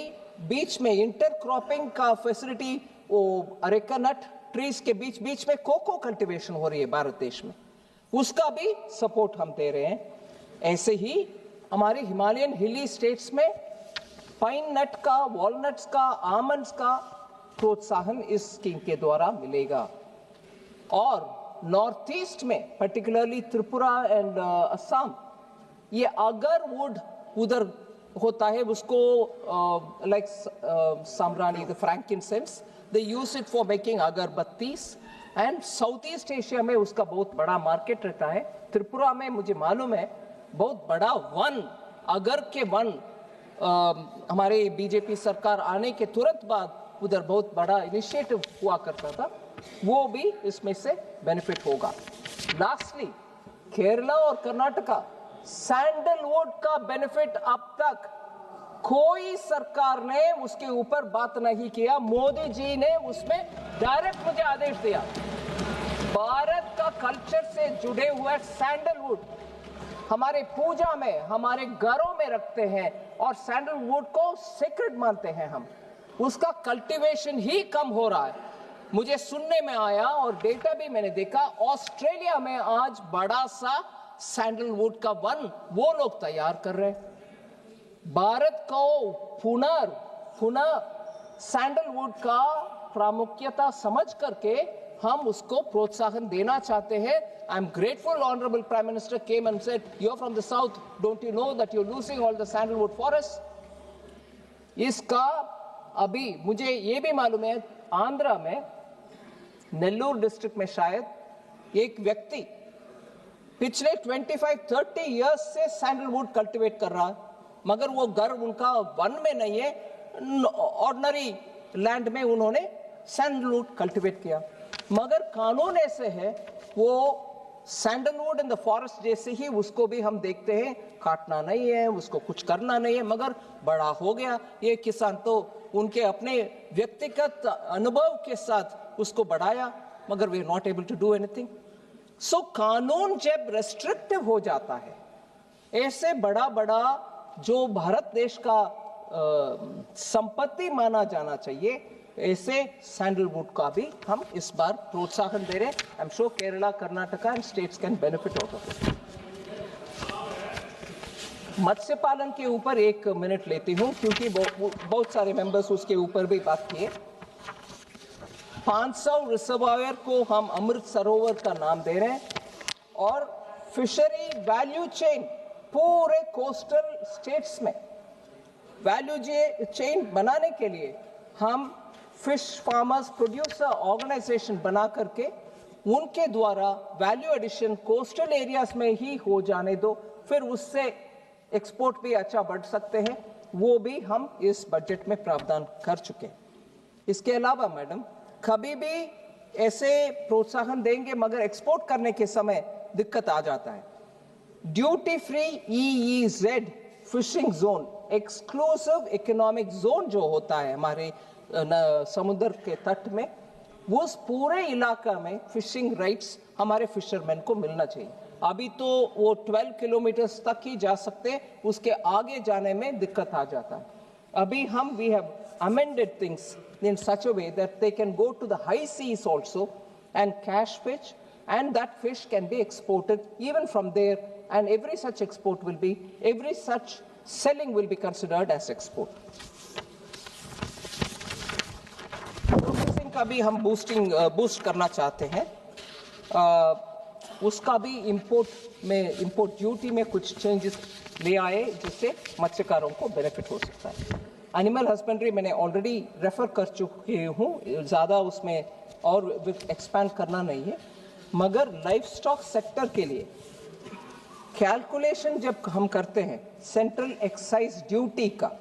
बीच में इंटरक्रॉपिंग का फैसिलिटी, वो अरेका नट ट्रीज के बीच में कोको कल्टीवेशन हो रही है भारत देश में, उसका भी सपोर्ट हम दे रहे हैं। ऐसे ही हमारे हिमालयन हिली स्टेट्स में पाइन नट का, वॉलनट्स का, आमंड्स का प्रोत्साहन इस स्कीम के द्वारा मिलेगा। और नॉर्थ ईस्ट में पर्टिकुलरली त्रिपुरा एंड असम, ये अगरवुड उधर होता है, उसको like sambrani, the frankincense, they use it for making agarbattis. And South East Asia में उसका बहुत बड़ा मार्केट रहता है। त्रिपुरा में मुझे मालूम है बहुत बड़ा वन, अगर के वन, हमारे बीजेपी सरकार आने के तुरंत बाद उधर बहुत बड़ा इनिशिएटिव हुआ करता था, वो भी इसमें से बेनिफिट होगा। लास्टली, केरला और कर्नाटका, सैंडलवुड का बेनिफिट अब तक कोई सरकार ने उसके ऊपर बात नहीं किया। मोदी जी ने उसमें डायरेक्ट मुझे आदेश दिया। भारत का कल्चर से जुड़े हुए सैंडलवुड हमारे पूजा में, हमारे घरों में रखते हैं और सैंडलवुड को सेक्रेड मानते हैं हम। उसका कल्टीवेशन ही कम हो रहा है। मुझे सुनने में आया और डेटा भी मैंने देखा, ऑस्ट्रेलिया में आज बड़ा सा सैंडलवुड का वन वो लोग तैयार कर रहे हैं। भारत को पुनः सैंडलवुड का प्रामुख्यता समझ करके हम उसको प्रोत्साहन देना चाहते हैं। I am grateful honourable prime minister came and said, you are from the south, don't you know that you are losing all the sandalwood forest. इसका अभी मुझे ये भी मालूम है, आंध्रा में नेल्लूर डिस्ट्रिक्ट में शायद एक व्यक्ति पिछले 25-30 इयर्स से सैंडलवुड कल्टीवेट कर रहा है, मगर वो घर उनका वन में नहीं है, ऑर्डिनरी लैंड में उन्होंने सैंडलवुड कल्टीवेट किया। मगर कानून ऐसे है, वो सैंडलवुड इन द फॉरेस्ट जैसे ही उसको भी हम देखते हैं, काटना नहीं है, उसको कुछ करना नहीं है, मगर बड़ा हो गया ये किसान तो उनके अपने व्यक्तिगत अनुभव के साथ उसको बढ़ाया, मगर we are not able to do anything. So कानून जब रेस्ट्रिक्टिव हो जाता है, ऐसे बड़ा जो भारत देश का संपत्ति माना जाना चाहिए, ऐसे सैंडलवुड का भी हम इस बार प्रोत्साहन दे रहे हैं। I am sure Kerala, Karnataka and states can benefit out of it. मत्स्य पालन के ऊपर 1 मिनट लेती हूं, क्योंकि बहुत सारे मेंबर्स उसके ऊपर भी बात किए। 500 रिजर्वायर को हम अमृत सरोवर का नाम दे रहे हैं, और फिशरी वैल्यू चेन पूरे कोस्टल स्टेट्स में वैल्यू चेन बनाने के लिए हम फिश फार्मर्स प्रोड्यूसर ऑर्गेनाइजेशन बना करके उनके द्वारा वैल्यू एडिशन कोस्टल एरियाज में ही हो जाने दो, फिर उससे एक्सपोर्ट भी अच्छा बढ़ सकते हैं, वो भी हम इस बजट में प्रावधान कर चुके हैं। इसके अलावा मैडम, कभी भी ऐसे प्रोत्साहन देंगे मगर एक्सपोर्ट करने के समय दिक्कत आ जाता है। Duty free EEZ fishing zone, exclusive economic zone जो होता है हमारे समुद्र के तट में, उस पूरे इलाका में फिशिंग राइट्स हमारे फिशरमैन को मिलना चाहिए। अभी तो वो 12 किलोमीटर्स तक ही जा सकते हैं, उसके आगे जाने में दिक्कत आ जाता है। अभी हम we have amended things in such a way that they can go to the high seas also and catch fish, and that fish can be exported even from there, and every such selling will be considered as export. Processing का भी हम boost करना चाहते हैं, उसका भी import duty में कुछ चेंजेस ले आए, जिससे मत्स्यकारों को बेनिफिट हो सकता है। एनिमल हस्बेंड्री मैंने ऑलरेडी रेफर कर चुकी हूँ, ज़्यादा उसमें और एक्सपैंड करना नहीं है, मगर लाइफ स्टॉक सेक्टर के लिए कैलकुलेशन जब हम करते हैं सेंट्रल एक्साइज ड्यूटी का,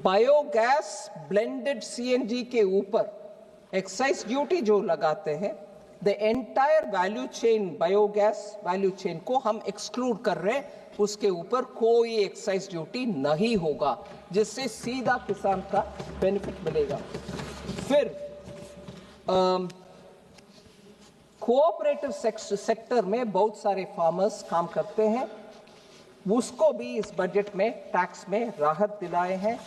बायोगैस ब्लेंडेड CNG के ऊपर एक्साइज ड्यूटी जो लगाते हैं, the entire value chain, biogas value chain को हम एक्सक्लूड कर रहे हैं, उसके ऊपर कोई एक्साइज ड्यूटी नहीं होगा, जिससे सीधा किसान का बेनिफिट मिलेगा। फिर कोऑपरेटिव सेक्टर में बहुत सारे फार्मर्स काम करते हैं, उसको भी इस बजट में टैक्स में राहत दिलाए हैं,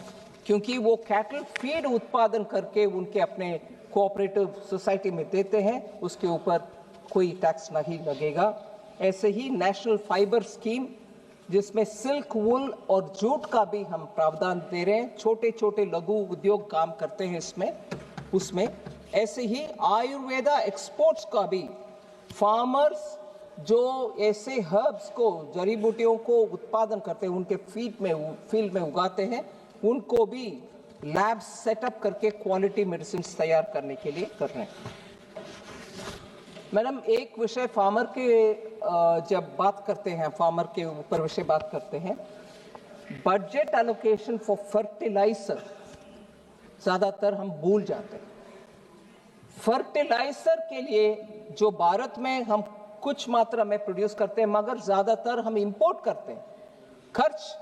क्योंकि वो कैटल फीड उत्पादन करके उनके अपने कोऑपरेटिव सोसाइटी में देते हैं, उसके ऊपर कोई टैक्स नहीं लगेगा। ऐसे ही नेशनल फाइबर स्कीम, जिसमें सिल्क, वूल और जूट का भी हम प्रावधान दे रहे हैं, छोटे छोटे लघु उद्योग काम करते हैं उसमें। ऐसे ही आयुर्वेदा एक्सपोर्ट्स का भी फार्मर्स जो ऐसे हर्ब्स को, जड़ी बूटियों को उत्पादन करते हैं, उनके फील्ड में उगाते हैं, उनको भी लैब सेटअप करके क्वालिटी मेडिसिन तैयार करने के लिए कर रहे हैं। मैडम, एक विषय फार्मर के जब बात करते हैं, फार्मर के ऊपर विषय बात करते हैं, बजट एलोकेशन फॉर फर्टिलाइजर ज्यादातर हम भूल जाते हैं। फर्टिलाइजर के लिए जो भारत में हम कुछ मात्रा में प्रोड्यूस करते हैं, मगर ज्यादातर हम इंपोर्ट करते हैं, खर्च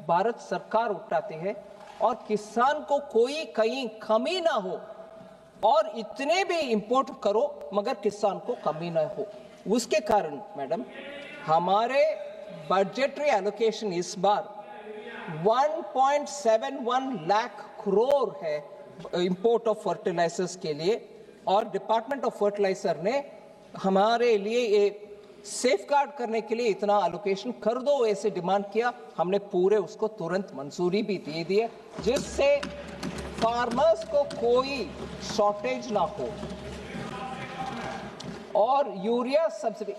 भारत सरकार उठाती है, और किसान को कोई कहीं कमी ना हो, और इतने भी इंपोर्ट करो मगर किसान को कमी ना हो। उसके कारण मैडम, हमारे बजटरी एलोकेशन इस बार 1.71 लाख करोड़ है इंपोर्ट ऑफ फर्टिलाइजर्स के लिए, और डिपार्टमेंट ऑफ फर्टिलाइजर ने हमारे लिए ये सेफगार्ड करने के लिए इतना एलोकेशन कर दो ऐसे डिमांड किया। हमने पूरे उसको तुरंत मंजूरी भी दे दी है, जिससे फार्मर्स को कोई शॉर्टेज ना हो। और यूरिया सब्सिडी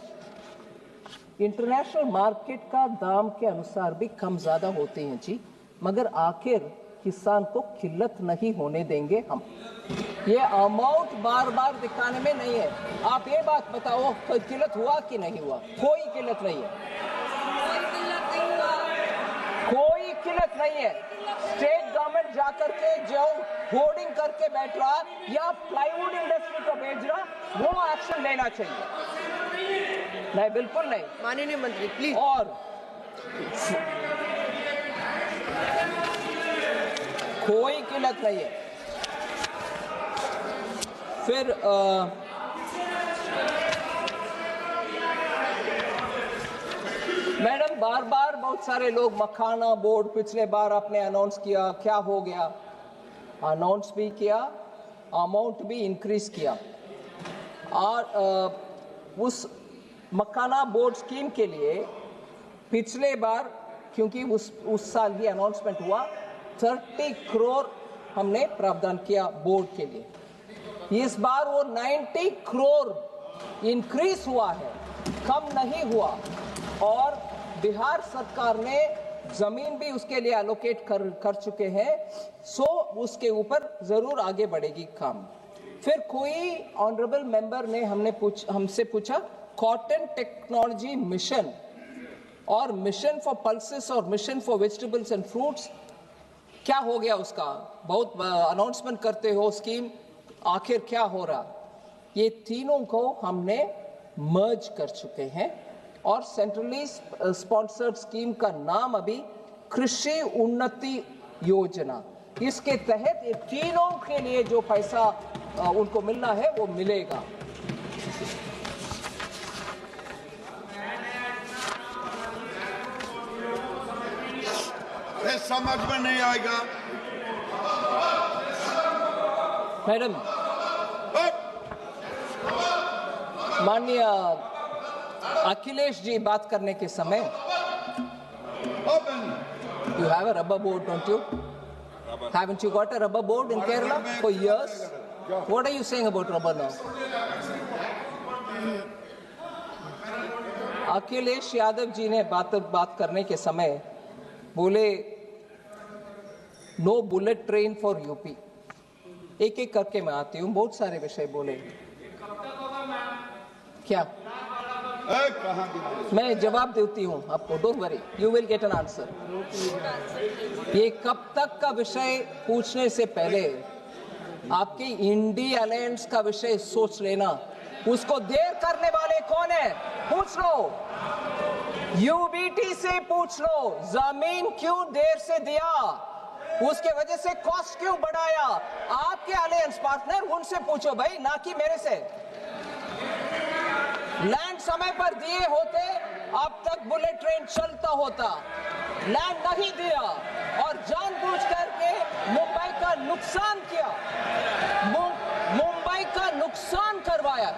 इंटरनेशनल मार्केट का दाम के अनुसार भी कम ज्यादा होते हैं जी, मगर आखिर किसान को किल्लत नहीं होने देंगे हम। ये अमाउंट बार बार दिखाने में नहीं है। आप ये बात बताओ, कोई किल्लत हुआ कि नहीं हुआ? कोई किल्लत नहीं है, कोई किल्लत नहीं है। स्टेट गवर्नमेंट जाकर के जो होर्डिंग करके बैठ रहा या प्लाईवुड इंडस्ट्री को भेज रहा, वो एक्शन लेना चाहिए। नहीं, बिल्कुल नहीं। माननीय मंत्री प्लीज। और कोई किल्लत नहीं है। फिर मैडम, बार बार बहुत सारे लोग मखाना बोर्ड पिछले बार आपने अनाउंस किया, क्या हो गया? अनाउंस भी किया, अमाउंट भी इंक्रीज किया, और उस मखाना बोर्ड स्कीम के लिए पिछले बार, क्योंकि उस साल ही अनाउंसमेंट हुआ, 30 करोड़ हमने प्रावधान किया बोर्ड के लिए। इस बार वो 90 करोड़ इंक्रीज हुआ है, कम नहीं हुआ। और बिहार सरकार ने जमीन भी उसके लिए एलोकेट कर चुके हैं, सो उसके ऊपर जरूर आगे बढ़ेगी काम। फिर कोई ऑनरेबल मेंबर ने हमसे पूछा कॉटन टेक्नोलॉजी मिशन और मिशन फॉर पल्सेस और mission for vegetables and fruits, क्या हो गया उसका? बहुत अनाउंसमेंट करते हो स्कीम, आखिर क्या हो रहा? ये तीनों को हमने मर्ज कर चुके हैं, और सेंट्रली स्पॉन्सर्ड स्कीम का नाम अभी कृषि उन्नति योजना। इसके तहत ये तीनों के लिए जो पैसा उनको मिलना है वो मिलेगा। समझ में नहीं आएगा मैडम। माननीय अखिलेश जी बात करने के समय, you have a rubber board, don't you? Haven't you got a rubber board in Kerala for years? What are you saying about rubber now? Akhilesh Yadav ji ने बात करने के समय बोले no bullet train for UP. एक एक करके मैं आती हूँ, बहुत सारे विषय बोले। क्या मैं जवाब देती हूँ आपको, don't worry, you will get an answer. ये कब तक का विषय पूछने से पहले आपकी इंडी अलायंस का विषय सोच लेना। उसको देर करने वाले कौन है? पूछ लो, यूबीटी से पूछ लो, जमीन क्यों देर से दिया, उसके वजह से कॉस्ट क्यों बढ़ाया? आपके अलायंस पार्टनर, उनसे पूछो भाई, ना कि मेरे से। लैंड समय पर दिए होते अब तक बुलेट ट्रेन चलता होता, लैंड नहीं दिया और जानबूझ करके मुंबई का नुकसान किया, मुंबई का नुकसान करवाया।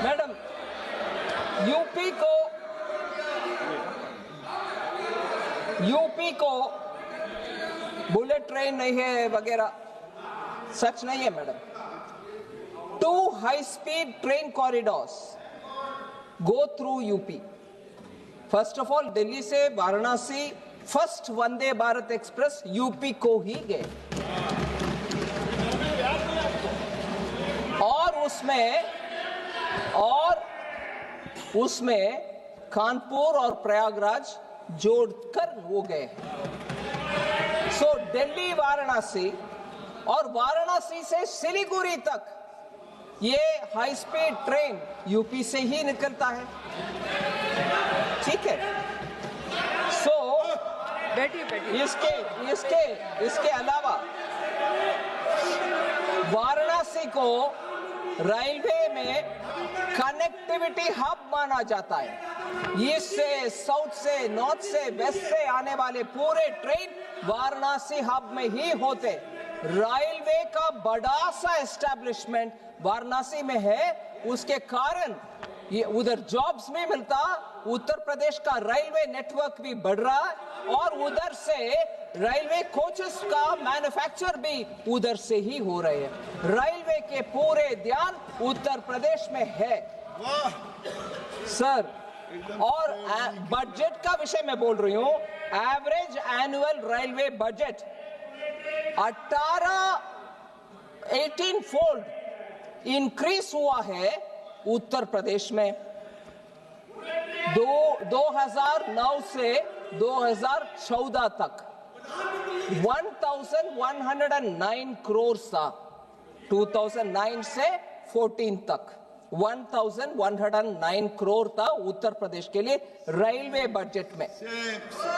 मैडम, यूपी को बुलेट ट्रेन नहीं है वगैरह, सच नहीं है madam. 2 high-speed train corridors go through UP. First of all, Delhi से Varanasi first Vande Bharat express UP को ही गए, और उसमें कानपुर और प्रयागराज जोड़कर वो गए। सो दिल्ली वाराणसी और वाराणसी से सिलीगुड़ी तक ये हाई स्पीड ट्रेन यूपी से ही निकलता है, ठीक है। सो इसके अलावा वाराणसी को रेलवे में कनेक्टिविटी हब माना जाता है। ईस्ट से, साउथ से, नॉर्थ से, वेस्ट से आने वाले पूरे ट्रेन वाराणसी हब में ही होते। रेलवे का बड़ा सा एस्टेब्लिशमेंट वाराणसी में है, उसके कारण ये उधर जॉब्स भी मिलता, उत्तर प्रदेश का रेलवे नेटवर्क भी बढ़ रहा है और उधर से रेलवे कोचेस का मैन्युफैक्चर भी उधर से ही हो रहे हैं। रेलवे के पूरे ध्यान उत्तर प्रदेश में है सर। और बजट का विषय में बोल रही हूं, average annual railway budget 18 fold increase हुआ है उत्तर प्रदेश में। 2009 से 2014 तक 1109 करोड़ था। 2009 से 14 तक 1109 करोड़ था उत्तर प्रदेश के लिए रेलवे बजट में।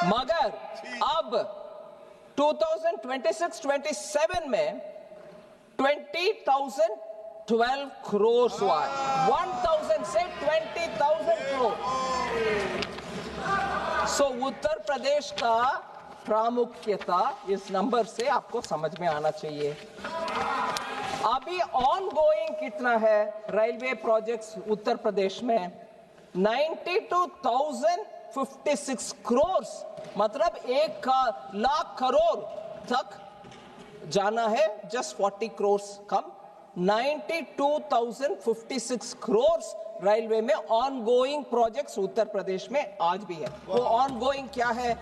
मगर अब 2026-27 में 20,012 करोड़ हुआ है। 1,000 से 20,000 करोड़। सो उत्तर प्रदेश का प्रामुख्यता इस नंबर से आपको समझ में आना चाहिए। अभी ऑन गोइंग कितना है रेलवे प्रोजेक्ट्स उत्तर प्रदेश में? 92,056 करोड़, मतलब 1,00,000 करोड़ तक जाना है। जस्ट 40 करोड़ कम। 92,056 करोड़ रेलवे में on going projects Uttar Pradesh में आज भी है। वो ऑन गोइंग क्या है?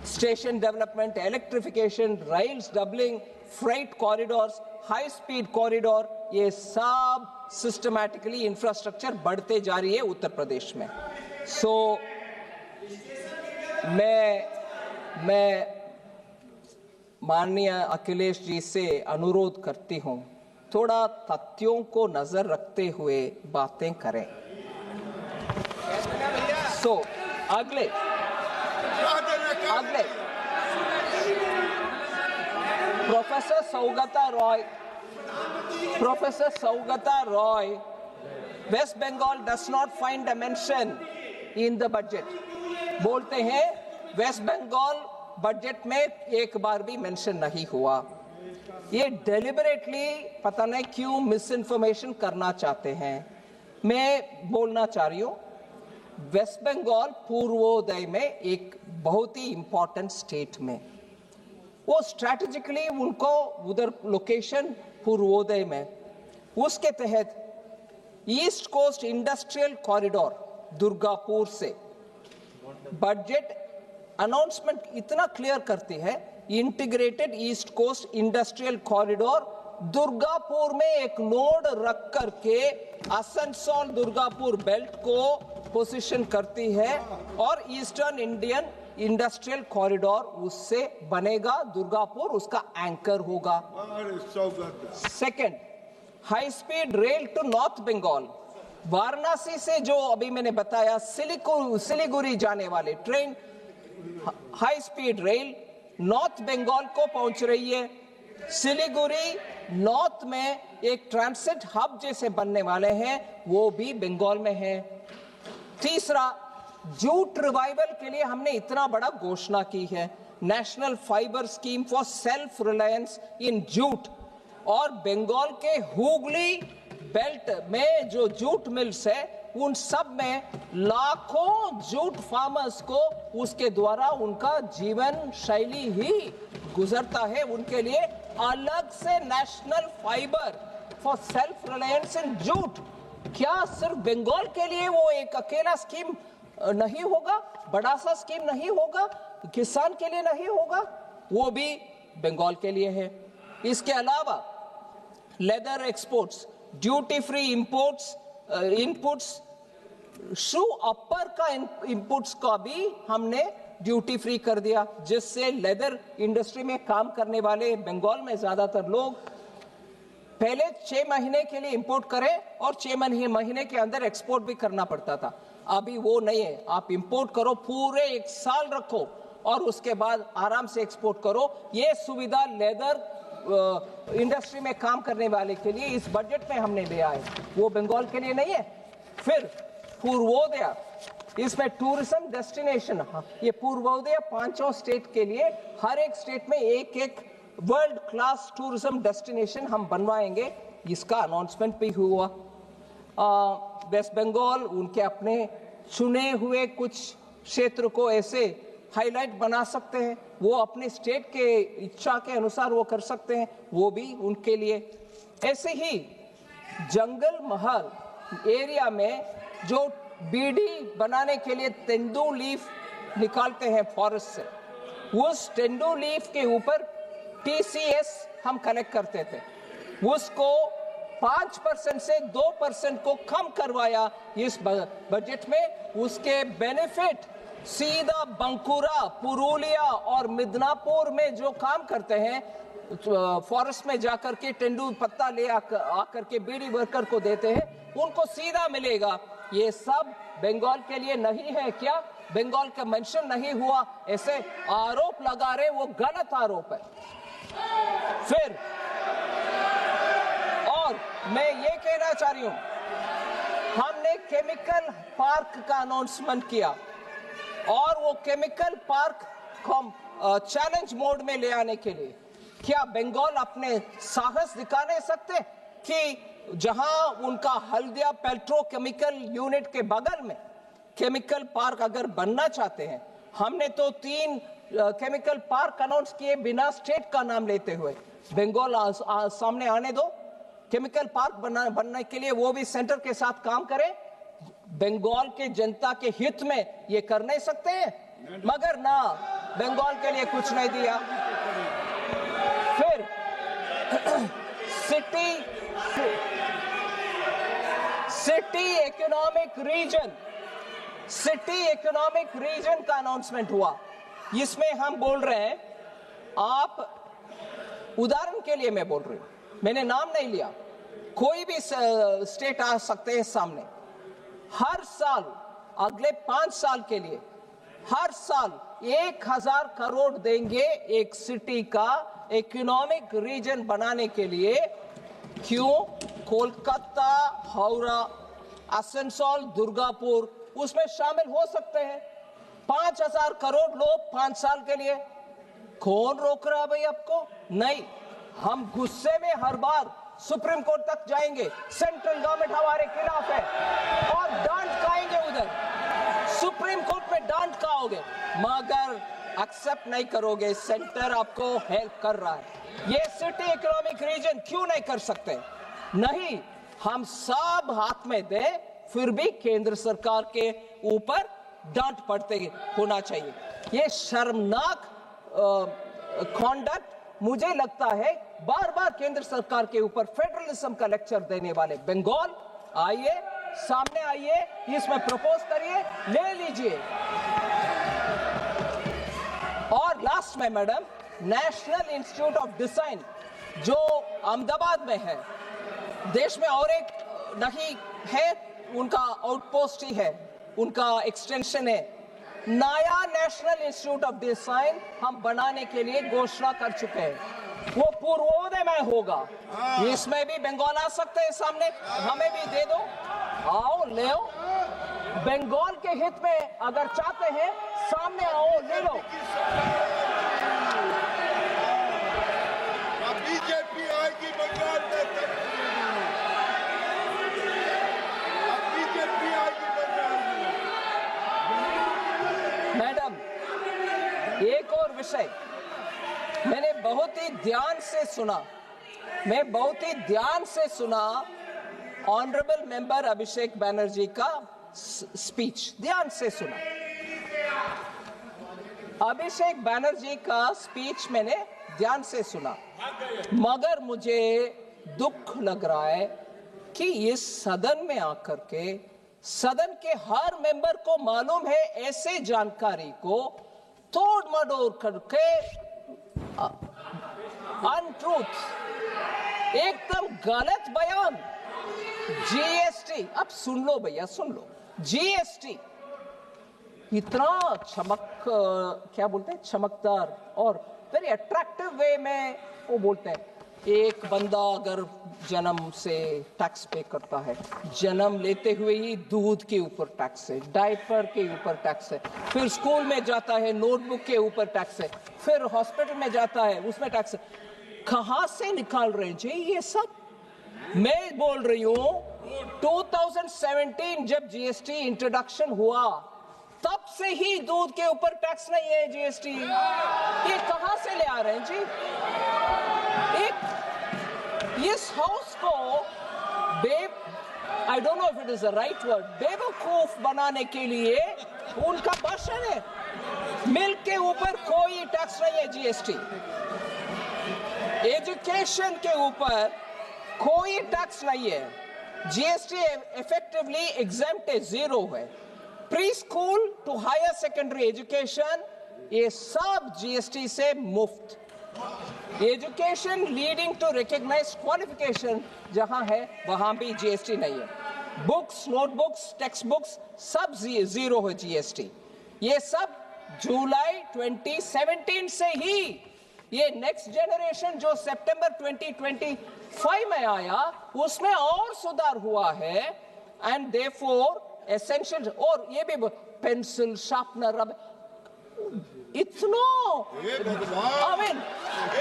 Station development, electrification, rails doubling, freight corridors, high speed corridor, ये सब सिस्टमैटिकली इंफ्रास्ट्रक्चर बढ़ते जा रही है उत्तर प्रदेश में। सो मैं माननीय अखिलेश जी से अनुरोध करती हूं, थोड़ा तथ्यों को नजर रखते हुए बातें करें। सो अगले professor Saugata Roy, West Bengal does not find a mention in the budget. बोलते हैं वेस्ट बंगाल बजट में एक बार भी मेंशन नहीं हुआ। ये डेलिबरेटली पता नहीं क्यों मिस इन्फॉर्मेशन करना चाहते हैं। मैं बोलना चाह रही हूं, वेस्ट बंगाल पूर्वोदय में एक बहुत ही इंपॉर्टेंट स्टेट में, वो स्ट्रैटेजिकली उनको उधर लोकेशन पूर्वोदय में, उसके तहत east coast industrial corridor Durgapur से बजट अनाउंसमेंट इतना क्लियर करती है, integrated east coast industrial corridor Durgapur में एक नोड रख करके आसनसोल दुर्गापुर बेल्ट को पोजीशन करती है और ईस्टर्न इंडियन इंडस्ट्रियल कॉरिडोर उससे बनेगा। दुर्गापुर उसका एंकर होगा। Second, high speed rail to north Bengal, Varanasi से जो अभी मैंने बताया सिलीगुड़ी जाने वाले train, high speed rail north Bengal को पहुंच रही है। सिलीगुड़ी नॉर्थ में एक ट्रांसिट हब जैसे बनने वाले हैं, वो भी बंगाल में है। तीसरा, जूट रिवाइवल के लिए हमने इतना बड़ा घोषणा की है, national fibre scheme for self reliance in jute, और बंगाल के हुगली बेल्ट में जो जूट मिल्स है उन सब में लाखों जूट फार्मर्स को उसके द्वारा उनका जीवन शैली ही गुजरता है। उनके लिए अलग से national fibre for self reliance in jute. क्या सिर्फ बंगाल के लिए वो एक अकेला स्कीम नहीं होगा, बड़ा सा स्कीम नहीं होगा, किसान के लिए नहीं होगा, वो भी बंगाल के लिए है। इसके अलावा leather exports, duty free imports, inputs, shoe upper का इनपुट्स का भी हमने ड्यूटी फ्री कर दिया, जिससे लेदर इंडस्ट्री में काम करने वाले बंगाल में ज्यादातर लोग पहले 6 महीने के लिए इंपोर्ट करें और 6 महीने के अंदर एक्सपोर्ट भी करना पड़ता था। अभी वो नहीं है, आप इंपोर्ट करो, पूरे 1 साल रखो और उसके बाद आराम से एक्सपोर्ट करो। ये सुविधा लेदर इंडस्ट्री में काम करने वाले के लिए इस बजट में हमने लिया है, वो बंगाल के लिए नहीं है। फिर पूर्वोदय इसमें टूरिज्म डेस्टिनेशन, ये पूर्वोदय 5 स्टेट के लिए हर एक स्टेट में एक एक वर्ल्ड क्लास टूरिज्म डेस्टिनेशन हम बनवाएंगे, इसका अनाउंसमेंट भी हुआ। वेस्ट बंगाल उनके अपने चुने हुए कुछ क्षेत्र को ऐसे हाईलाइट बना सकते हैं, वो अपने स्टेट के इच्छा के अनुसार वो कर सकते हैं, वो भी उनके लिए। ऐसे ही जंगल महल एरिया में जो बीड़ी बनाने के लिए तेंदू लीफ निकालते हैं फॉरेस्ट से, उस तेंदू लीफ के ऊपर TCS हम कलेक्ट करते थे, उसको 5% से 2% को कम करवाया इस बजट में। उसके बेनिफिट सीधा बंकुरा, पुरुलिया और मिदनापुर में जो काम करते हैं, फॉरेस्ट में जाकर के तेंदू पत्ता ले आकर के बीड़ी वर्कर को देते हैं, उनको सीधा मिलेगा। ये सब बंगाल के लिए नहीं है क्या? बंगाल का मेंशन नहीं हुआ, ऐसे आरोप लगा रहे, वो गलत आरोप है। फिर और मैं ये कहना चाह रही हूं, हमने केमिकल पार्क का अनाउंसमेंट किया और वो केमिकल पार्क को चैलेंज मोड में ले आने के लिए क्या बंगाल अपने साहस दिखा नहीं सकते कि जहां उनका हल्दिया पेट्रोकेमिकल यूनिट के बगल में केमिकल पार्क अगर बनना चाहते हैं, हमने तो 3 केमिकल पार्क अनाउंस किए बिना स्टेट का नाम लेते हुए। बंगाल सामने आने दो, केमिकल पार्क बनने के लिए वो भी सेंटर के साथ काम करें। बंगाल के जनता के हित में ये कर नहीं सकते हैं, मगर ना बंगाल के लिए कुछ नहीं दिया। फिर सिटी इकोनॉमिक रीजन का अनाउंसमेंट हुआ। इसमें हम बोल रहे हैं, आप उदाहरण के लिए मैं बोल रही हूं, मैंने नाम नहीं लिया, कोई भी स्टेट आ सकते हैं सामने। हर साल अगले 5 साल के लिए हर साल 1000 करोड़ देंगे एक सिटी का इकोनॉमिक रीजन बनाने के लिए। क्यों? कोलकाता, हावड़ा, आसनसोल, दुर्गापुर उसमें शामिल हो सकते हैं। 5000 करोड़ लोग 5 साल के लिए, कौन रोक रहा भाई आपको? नहीं, हम गुस्से में हर बार सुप्रीम कोर्ट तक जाएंगे, सेंट्रल गवर्नमेंट हमारे खिलाफ है और डांट खाएंगे उधर, सुप्रीम कोर्ट में डांट खाओगे, मगर एक्सेप्ट नहीं करोगे, सेंटर आपको हेल्प कर रहा है। ये सिटी इकोनॉमिक रीजन क्यों नहीं कर सकते? नहीं, हम सब हाथ में दे, फिर भी केंद्र सरकार के ऊपर डांट पड़ते होना चाहिए। ये शर्मनाक कॉन्डक्ट मुझे लगता है बार बार केंद्र सरकार के ऊपर फेडरलिज्म का लेक्चर देने वाले। बंगाल आइए, सामने आइए, इसमें प्रपोज करिए, ले लीजिए। और लास्ट में madam, national institute of design जो अहमदाबाद में है, देश में और एक नहीं है, उनका आउटपोस्ट ही है, उनका एक्सटेंशन है। नया नेशनल इंस्टीट्यूट ऑफ डिजाइन हम बनाने के लिए घोषणा कर चुके हैं, वो पूर्वोदय में होगा। इसमें भी बंगाल आ सकते हैं सामने, हमें भी दे दो, आओ ले आओ। बंगाल के हित में अगर चाहते हैं सामने आओ, ले लो। बीजेपी आएगी बंगाल में, बीजेपी आएगी बंगाल में। मैडम, एक और विषय मैंने बहुत ही ध्यान से सुना, ऑनरेबल मेंबर अभिषेक बैनर्जी का स्पीच ध्यान से सुना। अभिषेक बैनर्जी का स्पीच मैंने ध्यान से सुना, मगर मुझे दुख लग रहा है कि इस सदन में आकर के सदन के हर मेंबर को मालूम है ऐसे जानकारी को तोड़ मडोड़ करके अनट्रूथ, एकदम गलत बयान। जीएसटी, अब सुन लो भैया, सुन लो, जीएसटी इतना क्या बोलते हैं, चमकदार और वेरी अट्रैक्टिव वे में वो बोलते हैं एक बंदा अगर जन्म से टैक्स पे करता है, जन्म लेते हुए ही दूध के ऊपर टैक्स है, डायपर के ऊपर टैक्स है, फिर स्कूल में जाता है नोटबुक के ऊपर टैक्स है, फिर हॉस्पिटल में जाता है उसमें टैक्स है। कहां से निकाल रहे हैं जी ये सब? मैं बोल रही हूं 2017 जब जीएसटी इंट्रोडक्शन हुआ तब से ही दूध के ऊपर टैक्स नहीं है जीएसटी। ये कहां से ले आ रहे हैं जी? इस हाउस को I don't know if it is the right word, बेवकूफ बनाने के लिए उनका भाषण है। मिल्क के ऊपर कोई टैक्स नहीं है जीएसटी, एजुकेशन के ऊपर कोई टैक्स नहीं है, जीएसटी इफेक्टिवली एग्जेम्प्ट है, जीरो है। Pre school to higher secondary education ये सब जीएसटी से मुफ्त। Education leading to recognised qualification जहां है वहां भी जीएसटी नहीं है। बुक्स, नोटबुक्स, टेक्स्ट बुक्स सब जीरो है जीएसटी। ये सब जुलाई 2017 से ही, ये नेक्स्ट जनरेशन जो सितंबर 2025 में आया उसमें और सुधार हुआ है। एंड देयरफॉर एसेंशियल, और ये भी पेंसिल, शार्पनर, अब इतना आई मीन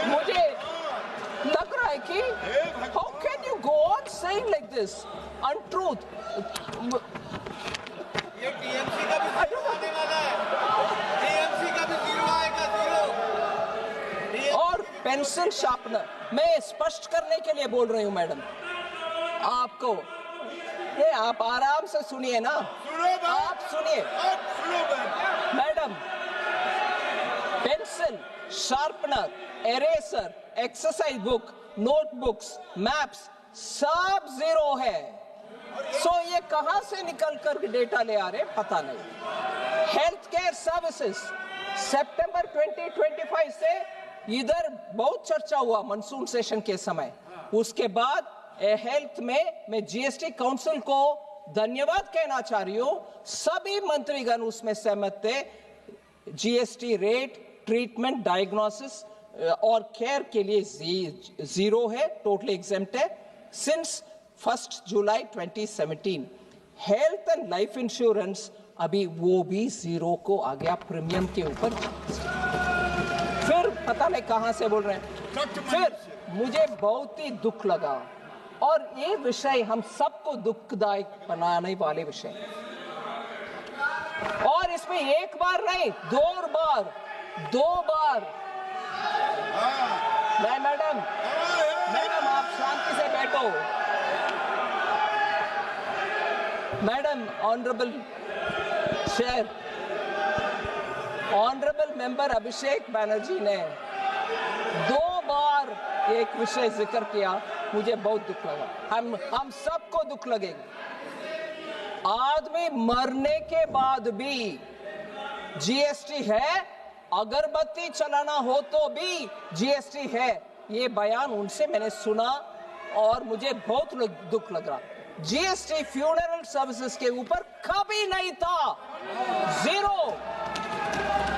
मुझे लग रहा है कि how can you go on saying like this untruth. ये टीएमसी का भी जीरो आने वाला है, टीएमसी का भी जीरो आएगा, जीरो। और पेंसिल, शार्पनर, मैं स्पष्ट करने के लिए बोल रही हूं मैडम आपको, ये आप आराम से सुनिए ना, आप सुनिए madam. Pencil, sharpener, eraser, exercise book, notebooks, maps सब जीरो है। सो ये कहां से निकल कर डेटा ले आ रहे पता नहीं। हेल्थ केयर सर्विसेज सितंबर 2025 से इधर बहुत चर्चा हुआ मानसून सेशन के समय, उसके बाद हेल्थ में मैं जीएसटी काउंसिल को धन्यवाद कहना चाह रही हूं, सभी मंत्रीगण उसमें सहमत थे। जीएसटी रेट ट्रीटमेंट, डायग्नोसिस और केयर के लिए जीरो है, टोटली एग्जेम्प्ट है since 1 July 2017। Health and life insurance अभी वो भी जीरो को आ गया प्रीमियम के ऊपर। फिर पता नहीं कहां से बोल रहे हैं। फिर मुझे बहुत ही दुख लगा, और ये विषय हम सबको दुखदायक बनाने वाले विषय, और इसमें एक बार नहीं दो बार नहीं मैडम आप शांति से बैठो। Madam, honourable chair, honourable member Abhishek Banerjee ने 2 बार एक विषय जिक्र किया, मुझे बहुत दुख लगा। हम सबको दुख लगेगा। आदमी मरने के बाद भी जीएसटी है, अगरबत्ती चलाना हो तो भी जीएसटी है। ये बयान उनसे मैंने सुना और मुझे बहुत दुख लगा। जीएसटी फ्यूनरल सर्विसेज के ऊपर कभी नहीं था, जीरो।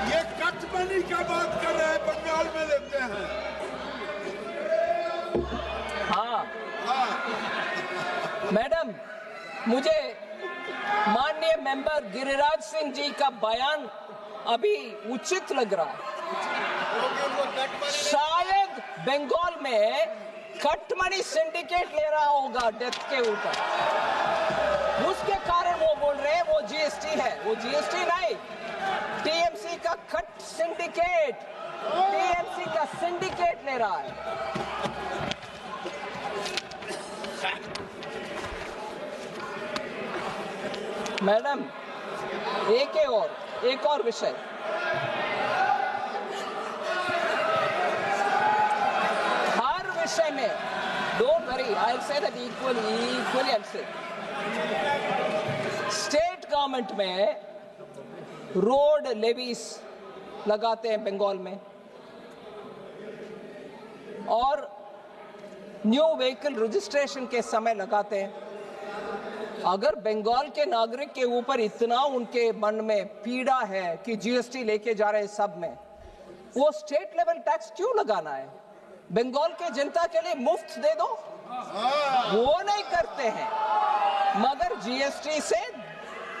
ये कट मनी का बात कर रहे हैं, बंगाल में लेते हैं। हाँ मैडम, मुझे माननीय मेंबर गिरिराज सिंह जी का बयान अभी उचित लग रहा है। शायद बंगाल में कट मनी सिंडिकेट ले रहा होगा डेथ के ऊपर, उसके कारण वो बोल रहे हैं वो जीएसटी है। वो जीएसटी नहीं, टीएमसी का कट सिंडिकेट, टीएमसी का सिंडिकेट ले रहा है। मैडम, एक और विषय, हर विषय में, don't worry, I will say that equally आई से, स्टेट गवर्नमेंट में रोड लेवीज लगाते हैं बंगाल में, और न्यू व्हीकल रजिस्ट्रेशन के समय लगाते हैं। अगर बंगाल के नागरिक के ऊपर इतना उनके मन में पीड़ा है कि जीएसटी लेके जा रहे हैं सब में, वो स्टेट लेवल टैक्स क्यों लगाना है? बंगाल के जनता के लिए मुफ्त दे दो, वो नहीं करते हैं। मगर जीएसटी से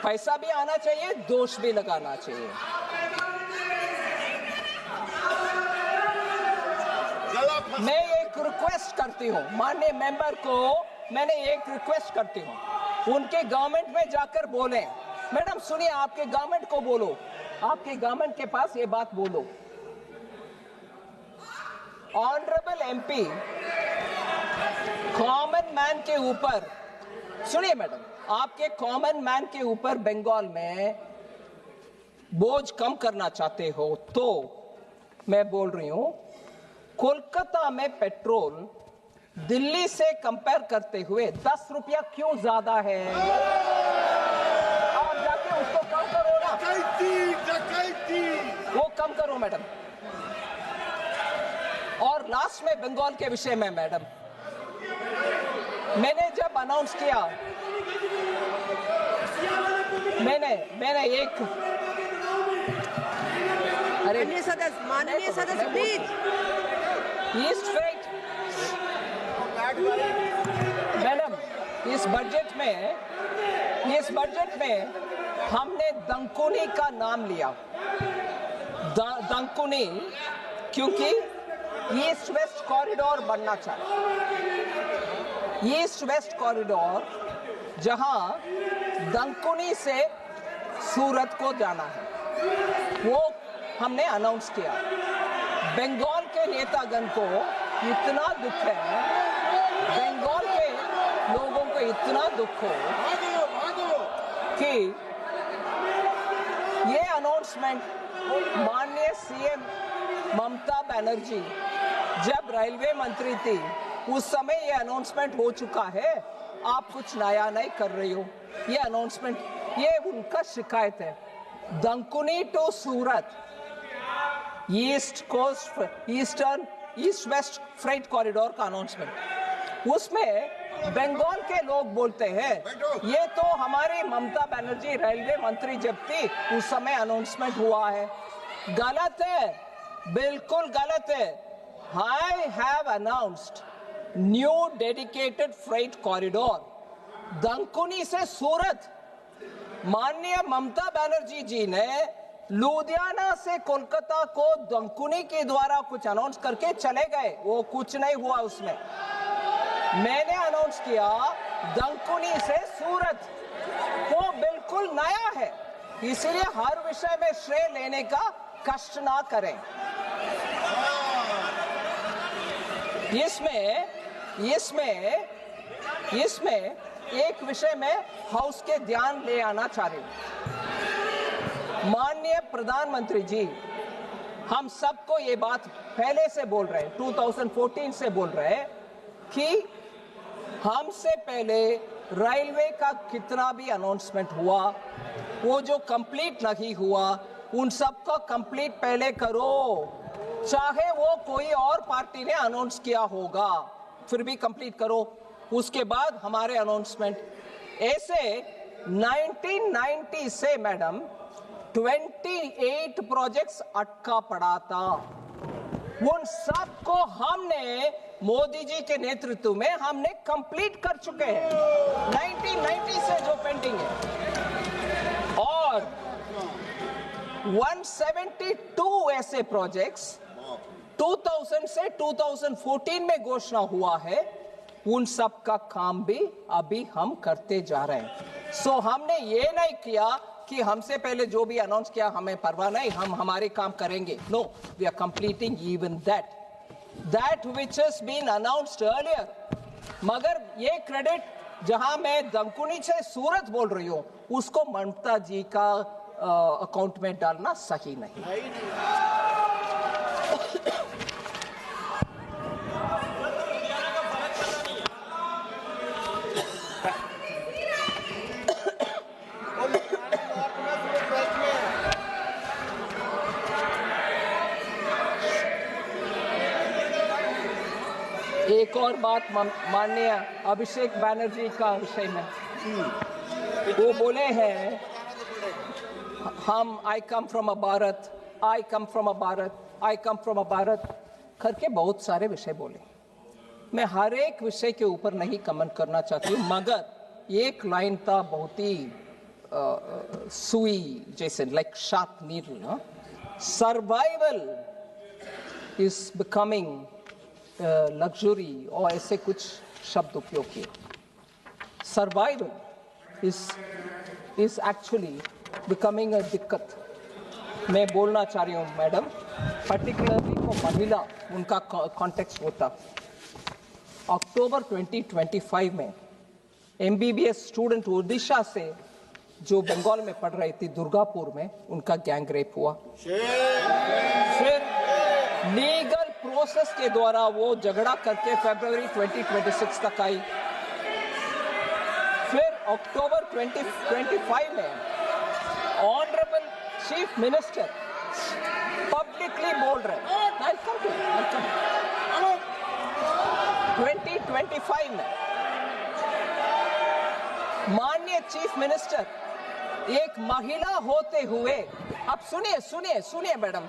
पैसा भी आना चाहिए, दोष भी लगाना चाहिए। मैं एक रिक्वेस्ट करती हूँ माननीय मेंबर को, मैंने एक रिक्वेस्ट करती हूँ, उनके गवर्नमेंट में जाकर बोले, मैडम सुनिए, आपके गवर्नमेंट को बोलो, आपके गवर्नमेंट के पास ये बात बोलो, ऑनरेबल एमपी कॉमन मैन के ऊपर, सुनिए मैडम, आपके कॉमन मैन के ऊपर बंगाल में बोझ कम करना चाहते हो तो मैं बोल रही हूं, कोलकाता में पेट्रोल दिल्ली से कंपेयर करते हुए 10 रुपया क्यों ज्यादा है? आप जाके उसको कम करो ना, वो कम करो मैडम। और लास्ट में बंगाल के विषय में मैडम, मैंने जब अनाउंस किया, मैंने एक, अरे माननीय सदस्य प्लीज, ईस्ट फ्रेट मैडम, इस बजट में हमने दंकुनी का नाम लिया, दंकुनी, क्योंकि ईस्ट वेस्ट कॉरिडोर बनना चाहिए। ईस्ट वेस्ट कॉरिडोर जहां दंकुनी से सूरत को जाना है, वो हमने अनाउंस किया। बंगाल के नेतागण को इतना दुख है, बंगाल के लोगों को इतना दुख हो कि ये अनाउंसमेंट माननीय सीएम ममता बनर्जी जब रेलवे मंत्री थी उस समय ये अनाउंसमेंट हो चुका है, आप कुछ नया नहीं कर रही हो। ये अनाउंसमेंट, ये उनका शिकायत है। Dankuni to Surat east west freight corridor का अनाउंसमेंट, उसमें बंगाल के लोग बोलते हैं ये तो हमारी ममता बनर्जी रेलवे मंत्री जब थी उस समय अनाउंसमेंट हुआ है। गलत है, बिल्कुल गलत है। I have announced new dedicated freight corridor दंकुनी से सूरत। माननीय ममता बनर्जी जी ने लुधियाना से कोलकाता को दंकुनी के द्वारा कुछ अनाउंस करके चले गए, वो कुछ नहीं हुआ उसमें। मैंने अनाउंस किया दंकुनी से सूरत, वो बिल्कुल नया है, इसलिए हर विषय में श्रेय लेने का कष्ट ना करें। इसमें एक विषय में हाउस के ध्यान ले आना चाह रही हूं। माननीय प्रधानमंत्री जी, हम सबको ये बात पहले से बोल रहे हैं, 2014 से बोल रहे हैं कि हमसे पहले रेलवे का कितना भी अनाउंसमेंट हुआ, वो जो कंप्लीट नहीं हुआ उन सबको कंप्लीट पहले करो, चाहे वो कोई और पार्टी ने अनाउंस किया होगा, फिर भी कंप्लीट करो, उसके बाद हमारे अनाउंसमेंट। ऐसे 1990 से मैडम 28 प्रोजेक्ट्स अटका पड़ा था, उन सब को हमने मोदी जी के नेतृत्व में हमने कंप्लीट कर चुके हैं, 1990 से जो पेंडिंग है। और 172 ऐसे प्रोजेक्ट्स 2000 से 2014 में घोषणा हुआ है, उन सब का काम भी अभी हम करते जा रहे हैं। सो हमने ये नहीं किया कि हमसे पहले जो भी अनाउंस किया हमें परवाह नहीं, हम हमारे काम करेंगे। No, we are completing even that which has been announced earlier. मगर ये क्रेडिट जहां मैं दंकुनी से सूरत बोल रही हूं, उसको ममता जी का अकाउंट में डालना सही नहीं। एक और बात माननीय अभिषेक बैनर्जी का विषय में, वो बोले हैं हम आई कम फ्रॉम अ भारत, करके बहुत सारे विषय बोले। मैं हर एक विषय के ऊपर नहीं कमेंट करना चाहती हूँ, मगर एक लाइन था बहुत ही सुई जैसे, like sharp needle, survival is becoming luxury, और ऐसे कुछ शब्द उपयोग किए। Survival is actually becoming a दिक्कत। मैं बोलना चाह रही हूँ मैडम, पर्टिकुलरली को महिला, उनका कॉन्टेक्स्ट होता। अक्टूबर 2025 में MBBS स्टूडेंट ओडिशा से जो बंगाल में पढ़ रही थी दुर्गापुर में, उनका गैंग रेप हुआ। फिर लीगल प्रोसेस के द्वारा वो झगड़ा करके फरवरी 2026 तक आई। फिर अक्टूबर 2025 में ऑनरेबल चीफ मिनिस्टर पब्लिकली बोल रहे हैं, 2025 में माननीय चीफ मिनिस्टर एक महिला होते हुए, अब सुनिए सुनिए सुनिए मैडम,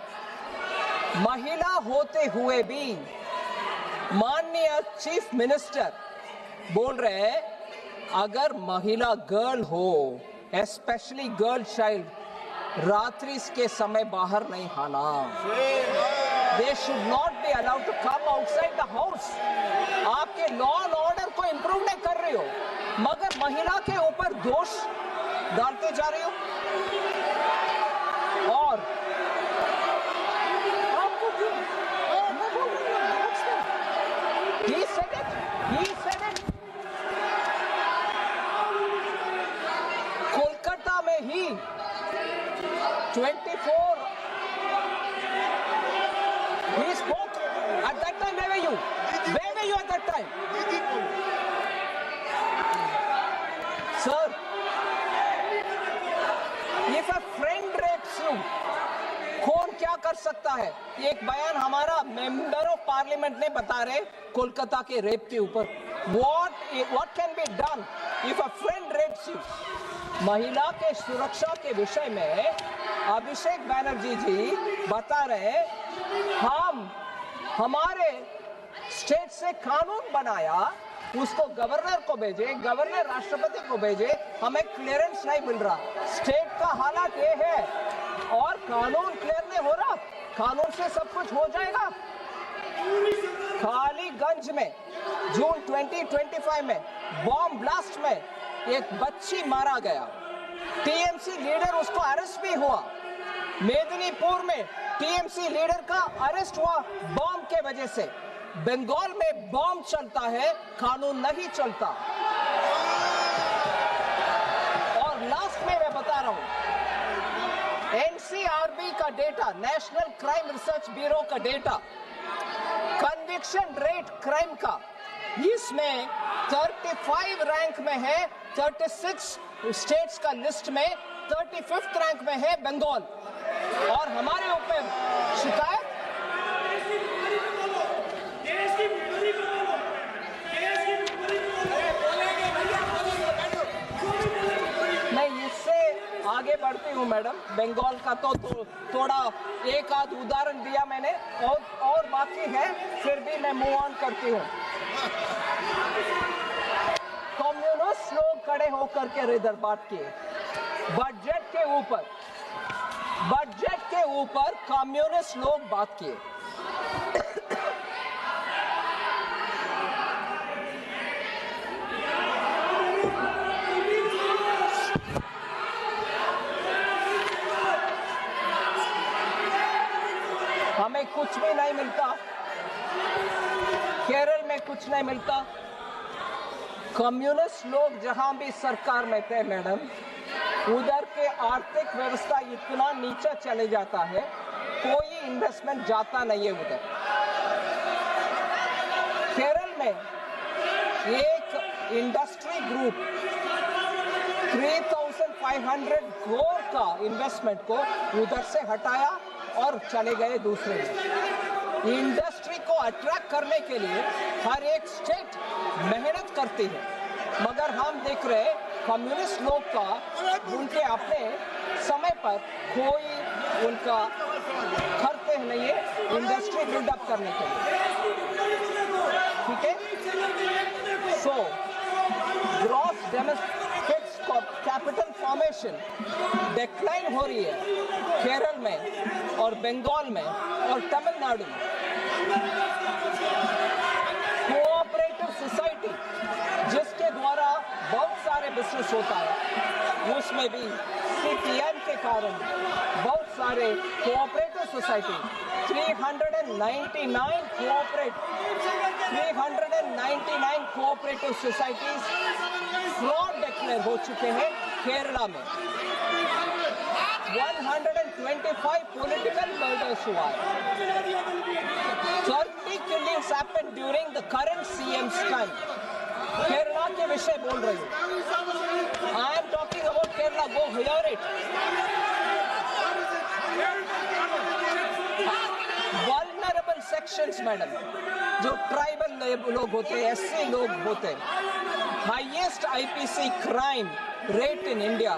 महिला होते हुए भी माननीय चीफ मिनिस्टर बोल रहे हैं अगर महिला गर्ल हो, स्पेशली गर्ल चाइल्ड, रात्रि के समय बाहर नहीं आना। They should not be allowed to come outside the house. आपके लॉ एंड ऑर्डर को इंप्रूव नहीं कर रही हो, मगर महिला के ऊपर दोष डालते जा रही हो। और आपको he said it. कोलकाता में ही 24 he spoke at that time. Where were you? Where were you at that time? Sir, if a friend rapes you, कौन क्या कर सकता है? एक बयान हमारा मेंबर ऑफ पार्लियामेंट ने बता रहे कोलकाता के रेप के ऊपर। What can be done if a friend rapes you? महिला के सुरक्षा के विषय में अभिषेक बैनर्जी जी बता रहे, हम हमारे स्टेट से कानून बनाया, उसको गवर्नर को भेजे, गवर्नर राष्ट्रपति को भेजे, हमें क्लियरेंस नहीं मिल रहा। स्टेट का हालात ये है और कानून क्लियर नहीं हो रहा। कानून से सब कुछ हो जाएगा। कालीगंज में जून 2025 में बॉम्ब ब्लास्ट में एक बच्ची मारा गया, टीएमसी लीडर उसको अरेस्ट भी हुआ। मेदिनीपुर में टीएमसी लीडर का अरेस्ट हुआ बॉम्ब के वजह से। बंगाल में बॉम्ब चलता है, कानून नहीं चलता। और लास्ट में मैं बता रहा हूं, एनसीआरबी का data, national crime research bureau का डेटा, कन्विक्शन रेट क्राइम का, इसमें 35 रैंक में है, 36 स्टेट्स का लिस्ट में 35th रैंक में है बंगाल। और हमारे ऊपर शिकायत, मैं इससे आगे बढ़ती हूँ मैडम। बंगाल का तो थोड़ा एक आध उदाहरण दिया मैंने, और बाकी है, फिर भी मैं मूव ऑन करती हूँ। कम्युनिस्ट लोग खड़े होकर के इधर बात किए बजट के ऊपर कम्युनिस्ट लोग बात किए। हमें कुछ भी नहीं मिलता, केरल में कुछ नहीं मिलता। कम्युनिस्ट लोग जहां भी सरकार में थे मैडम, उधर के आर्थिक व्यवस्था इतना नीचे चले जाता है, कोई इन्वेस्टमेंट जाता नहीं है उधर। केरल में एक इंडस्ट्री ग्रुप 3,500 करोड़ का इन्वेस्टमेंट को उधर से हटाया और चले गए दूसरे में। इंडस्ट्री को अट्रैक्ट करने के लिए हर एक स्टेट मेहनत करती है, मगर हम देख रहे कम्युनिस्ट लोग का उनके अपने समय पर कोई उनका करते हैं नहीं है इंडस्ट्री बिल्डअप करने के लिए, ठीक है। So gross fixed capital formation decline हो रही है केरल में और बंगाल में और तमिलनाडु में। कोऑपरेटिव सोसाइटी जिसके द्वारा बहुत सारे बिजनेस होता है, उसमें भी CPM के कारण बहुत सारे cooperative society 399 cooperative societies fraud declare हो चुके हैं केरला में। 125 पॉलिटिकल मर्डर्स हुआ है। 30 killings happened during the current CM's time. Kerala के विषय बोल रही हूँ। I am talking about Kerala. Go hear it. Vulnerable sections, madam, जो ट्राइबल लोग होते हैं, SC लोग होते हैं, highest IPC crime rate in India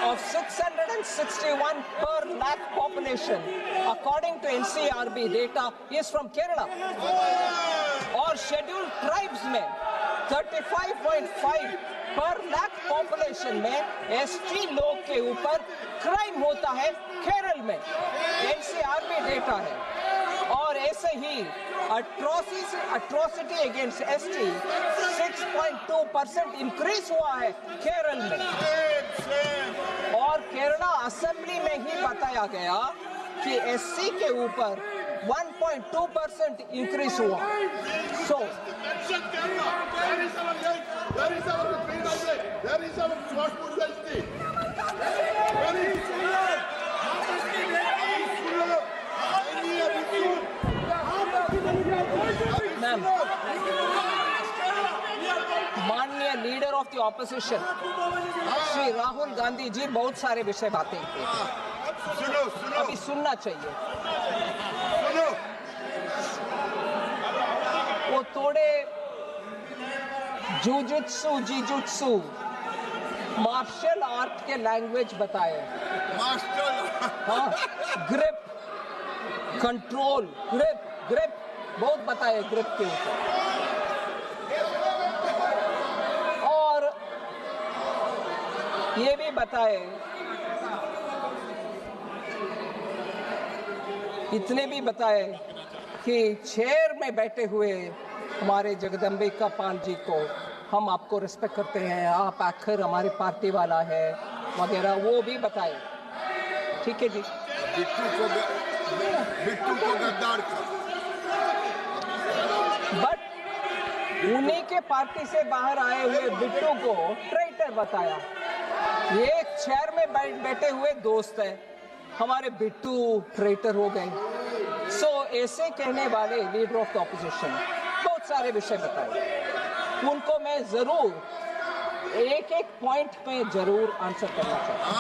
of 661 per lakh population, according to NCRB data, is from Kerala. और scheduled tribes में 35.5 पर लाख पॉपुलेशन में ST लोग के ऊपर क्राइम होता है केरल में, NCRB डेटा है। और ऐसे ही अट्रॉसिटी अगेंस्ट ST 6.2% इंक्रीज हुआ है केरल में। और केरला असेंबली में ही बताया गया कि SC के ऊपर 1.2% इंक्रीज हुआ। So There is our short university. Ma'am, माननीय leader of the opposition Shri Rahul Gandhi ji बहुत सारे विषय बातें की, सुनो अभी सुनना चाहिए। सुनो, वो थोड़े जीजुत्सु मार्शल आर्ट के लैंग्वेज बताए। मास्टर हाँ, ग्रिप, कंट्रोल, ग्रिप बहुत बताए ग्रिप के ऊपर। और ये भी बताए, इतने भी बताए कि चेयर में बैठे हुए हमारे जगदम्बिका पाल जी को हम आपको रिस्पेक्ट करते हैं, आप आखिर हमारी पार्टी वाला है वगैरह, वो भी बताए। ठीक है जी। बिट्टू को गद्दार का, बट उन्हीं के पार्टी से बाहर आए हुए बिट्टू को ट्रेटर बताया। ये चेयर में बैठे हुए दोस्त हैं, हमारे बिट्टू ट्रेटर हो गए। सो ऐसे कहने वाले लीडर ऑफ द ऑपोजिशन बहुत सारे विषय बताए, उनको मैं जरूर एक पॉइंट पे जरूर आंसर करना चाहता हूँ।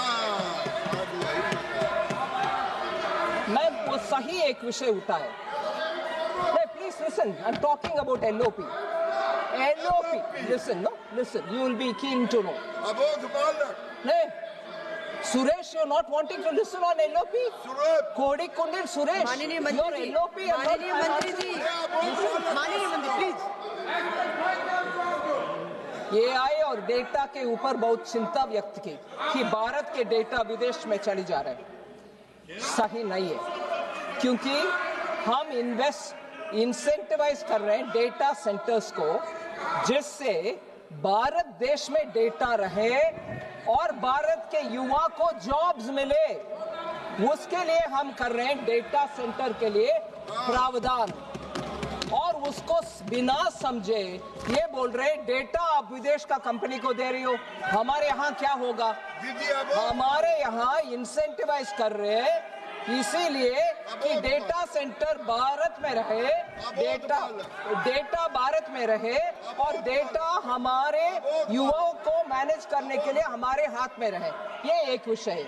मैं वो सही एक विषय उठाया। Please listen, I am talking about LOP. Listen, you will be keen to know. अबोध बालक, नहीं, Suresh, you're not wanting to listen on LOP? Suresh, कोड़ी कुंडल सुरेश, माननीय your मंत्री जी, LOP and not माननीय मंत्री जी, माननीय मंत्री प्लीज। ये आए और डेटा के ऊपर बहुत चिंता व्यक्त की कि भारत के डेटा विदेश में चली जा रहे हैं। सही नहीं है, क्योंकि हम इंसेंटिवाइज कर रहे हैं डेटा सेंटर्स को, जिससे भारत देश में डेटा रहे और भारत के युवा को जॉब्स मिले। उसके लिए हम कर रहे हैं डेटा सेंटर के लिए प्रावधान, और उसको बिना समझे ये बोल रहे डेटा आप विदेश का कंपनी को दे रही हो। हमारे यहाँ क्या होगा? दीदी अबोध, हमारे यहाँ इंसेंटिवाइज कर रहे हैं इसीलिए कि डेटा सेंटर भारत में रहे, डेटा भारत में रहे और डेटा हमारे युवाओं को मैनेज करने के लिए हमारे हाथ में रहे। ये एक विषय है।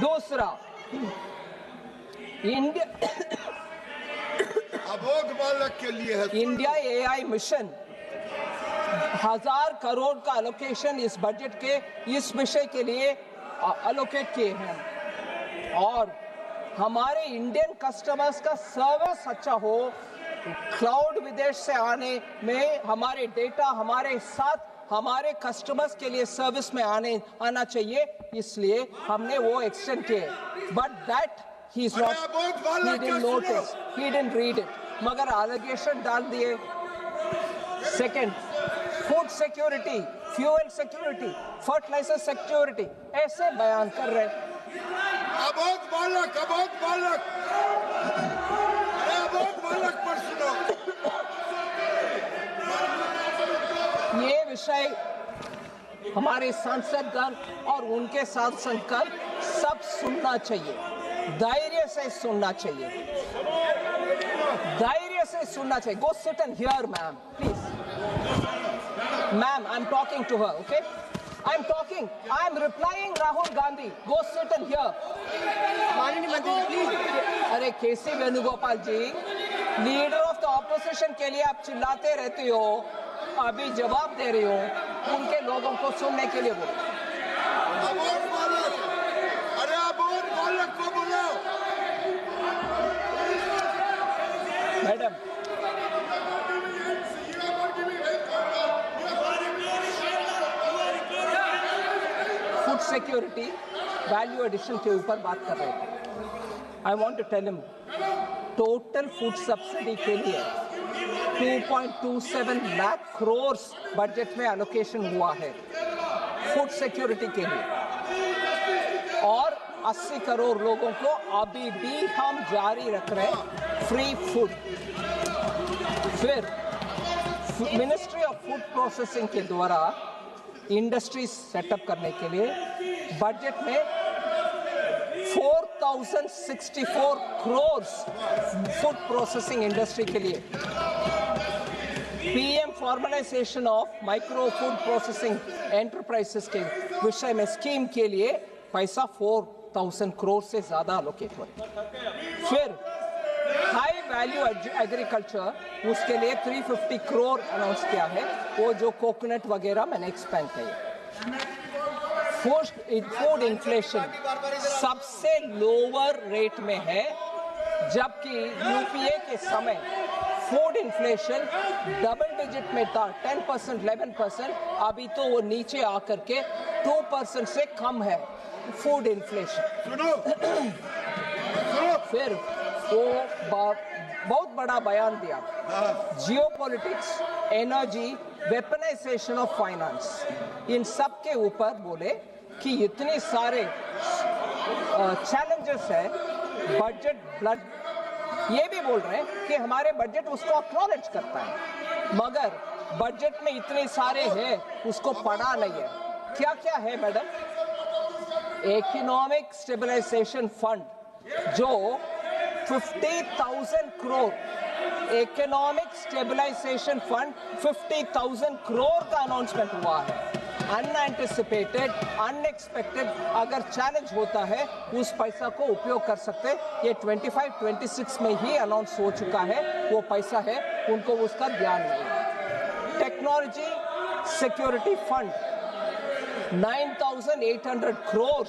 दूसरा, अबोध बालक के लिए है। इंडिया AI मिशन 1000 करोड़ का अलोकेशन इस बजट के इस विषय के लिए अलोकेट किए हैं। और हमारे इंडियन कस्टमर्स का सर्विस अच्छा हो, क्लाउड विदेश से आने में हमारे डेटा हमारे साथ हमारे कस्टमर्स के लिए सर्विस में आना चाहिए, इसलिए हमने वो एक्सटेंड किए। But that he is not, he didn't notice, he didn't read it, मगर एलिगेशन डाल दिए। Second, food security, fuel security, fertiliser security, ऐसे बयान कर रहे हैं। अबोध बालक पर सुनो। ये विषय हमारे सांसदगण और उनके सांसदगण सब सुनना चाहिए, धैर्य से सुनना चाहिए, धैर्य से सुनना चाहिए। Go sit and hear, ma'am, please. Ma'am, I'm talking to her, okay? I'm talking. I'm replying Rahul Gandhi. Go sit and hear. माननीय मंत्री जी प्लीज। अरे केसी वेणुगोपाल जी, लीडर ऑफ द ऑपोजिशन के लिए आप चिल्लाते रहते हो, अभी जवाब दे रही हो, उनके लोगों को सुनने के लिए बोलो। अबोध बालक, अरे अबोध बालक को बुलाओ। Madam, food security, value addition के ऊपर बात कर रहे थे। I want to tell him, total food subsidy के लिए 2.27 लाख करोड़ बजट में एलोकेशन हुआ है फूड सिक्योरिटी के लिए, और 80 करोड़ लोगों को अभी भी हम जारी रख रहे हैं फ्री फूड। फिर मिनिस्ट्री ऑफ फूड प्रोसेसिंग के द्वारा इंडस्ट्री सेटअप करने के लिए बजट में 4064 करोड़ फूड प्रोसेसिंग इंडस्ट्री के लिए, PM formalisation of micro food processing enterprises के विषय में स्कीम के लिए पैसा 4000 करोड़ से ज्यादा अलोकेट हुआ। फिर हाई वैल्यू एग्रीकल्चर, उसके लिए 350 करोड़ अनाउंस किया है, वो जो कोकोनट वगैरह मैंने एक्सपेंड किया। फूड इन्फ्लेशन सबसे लोअर रेट में है, जबकि यूपीए के समय फूड इन्फ्लेशन डबल डिजिट में था, 10%, 11%, अभी तो वो नीचे आकर के 2% से कम है फूड इन्फ्लेशन। फिर वो बहुत बड़ा बयान दिया, geopolitics, energy, weaponisation of finance, इन सब के ऊपर बोले कि इतने सारे चैलेंजेस है, बजट ब्लड, ये भी बोल रहे हैं कि हमारे बजट उसको एक्नॉलेज करता है, मगर बजट में इतने सारे हैं उसको पढ़ा नहीं है। क्या क्या है मैडम? इकोनॉमिक स्टेबलाइजेशन फंड जो 50,000 crore, economic stabilisation fund 50,000 crore का अनाउंसमेंट हुआ है। अनएंटिसिपेटेड, अनएक्सपेक्टेड, अगर चैलेंज होता है उस पैसा को उपयोग कर सकते। ये 25-26 में ही अनाउंस हो चुका है, वो पैसा है, उनको उसका ध्यान नहीं है। Technology security fund 9,800 crore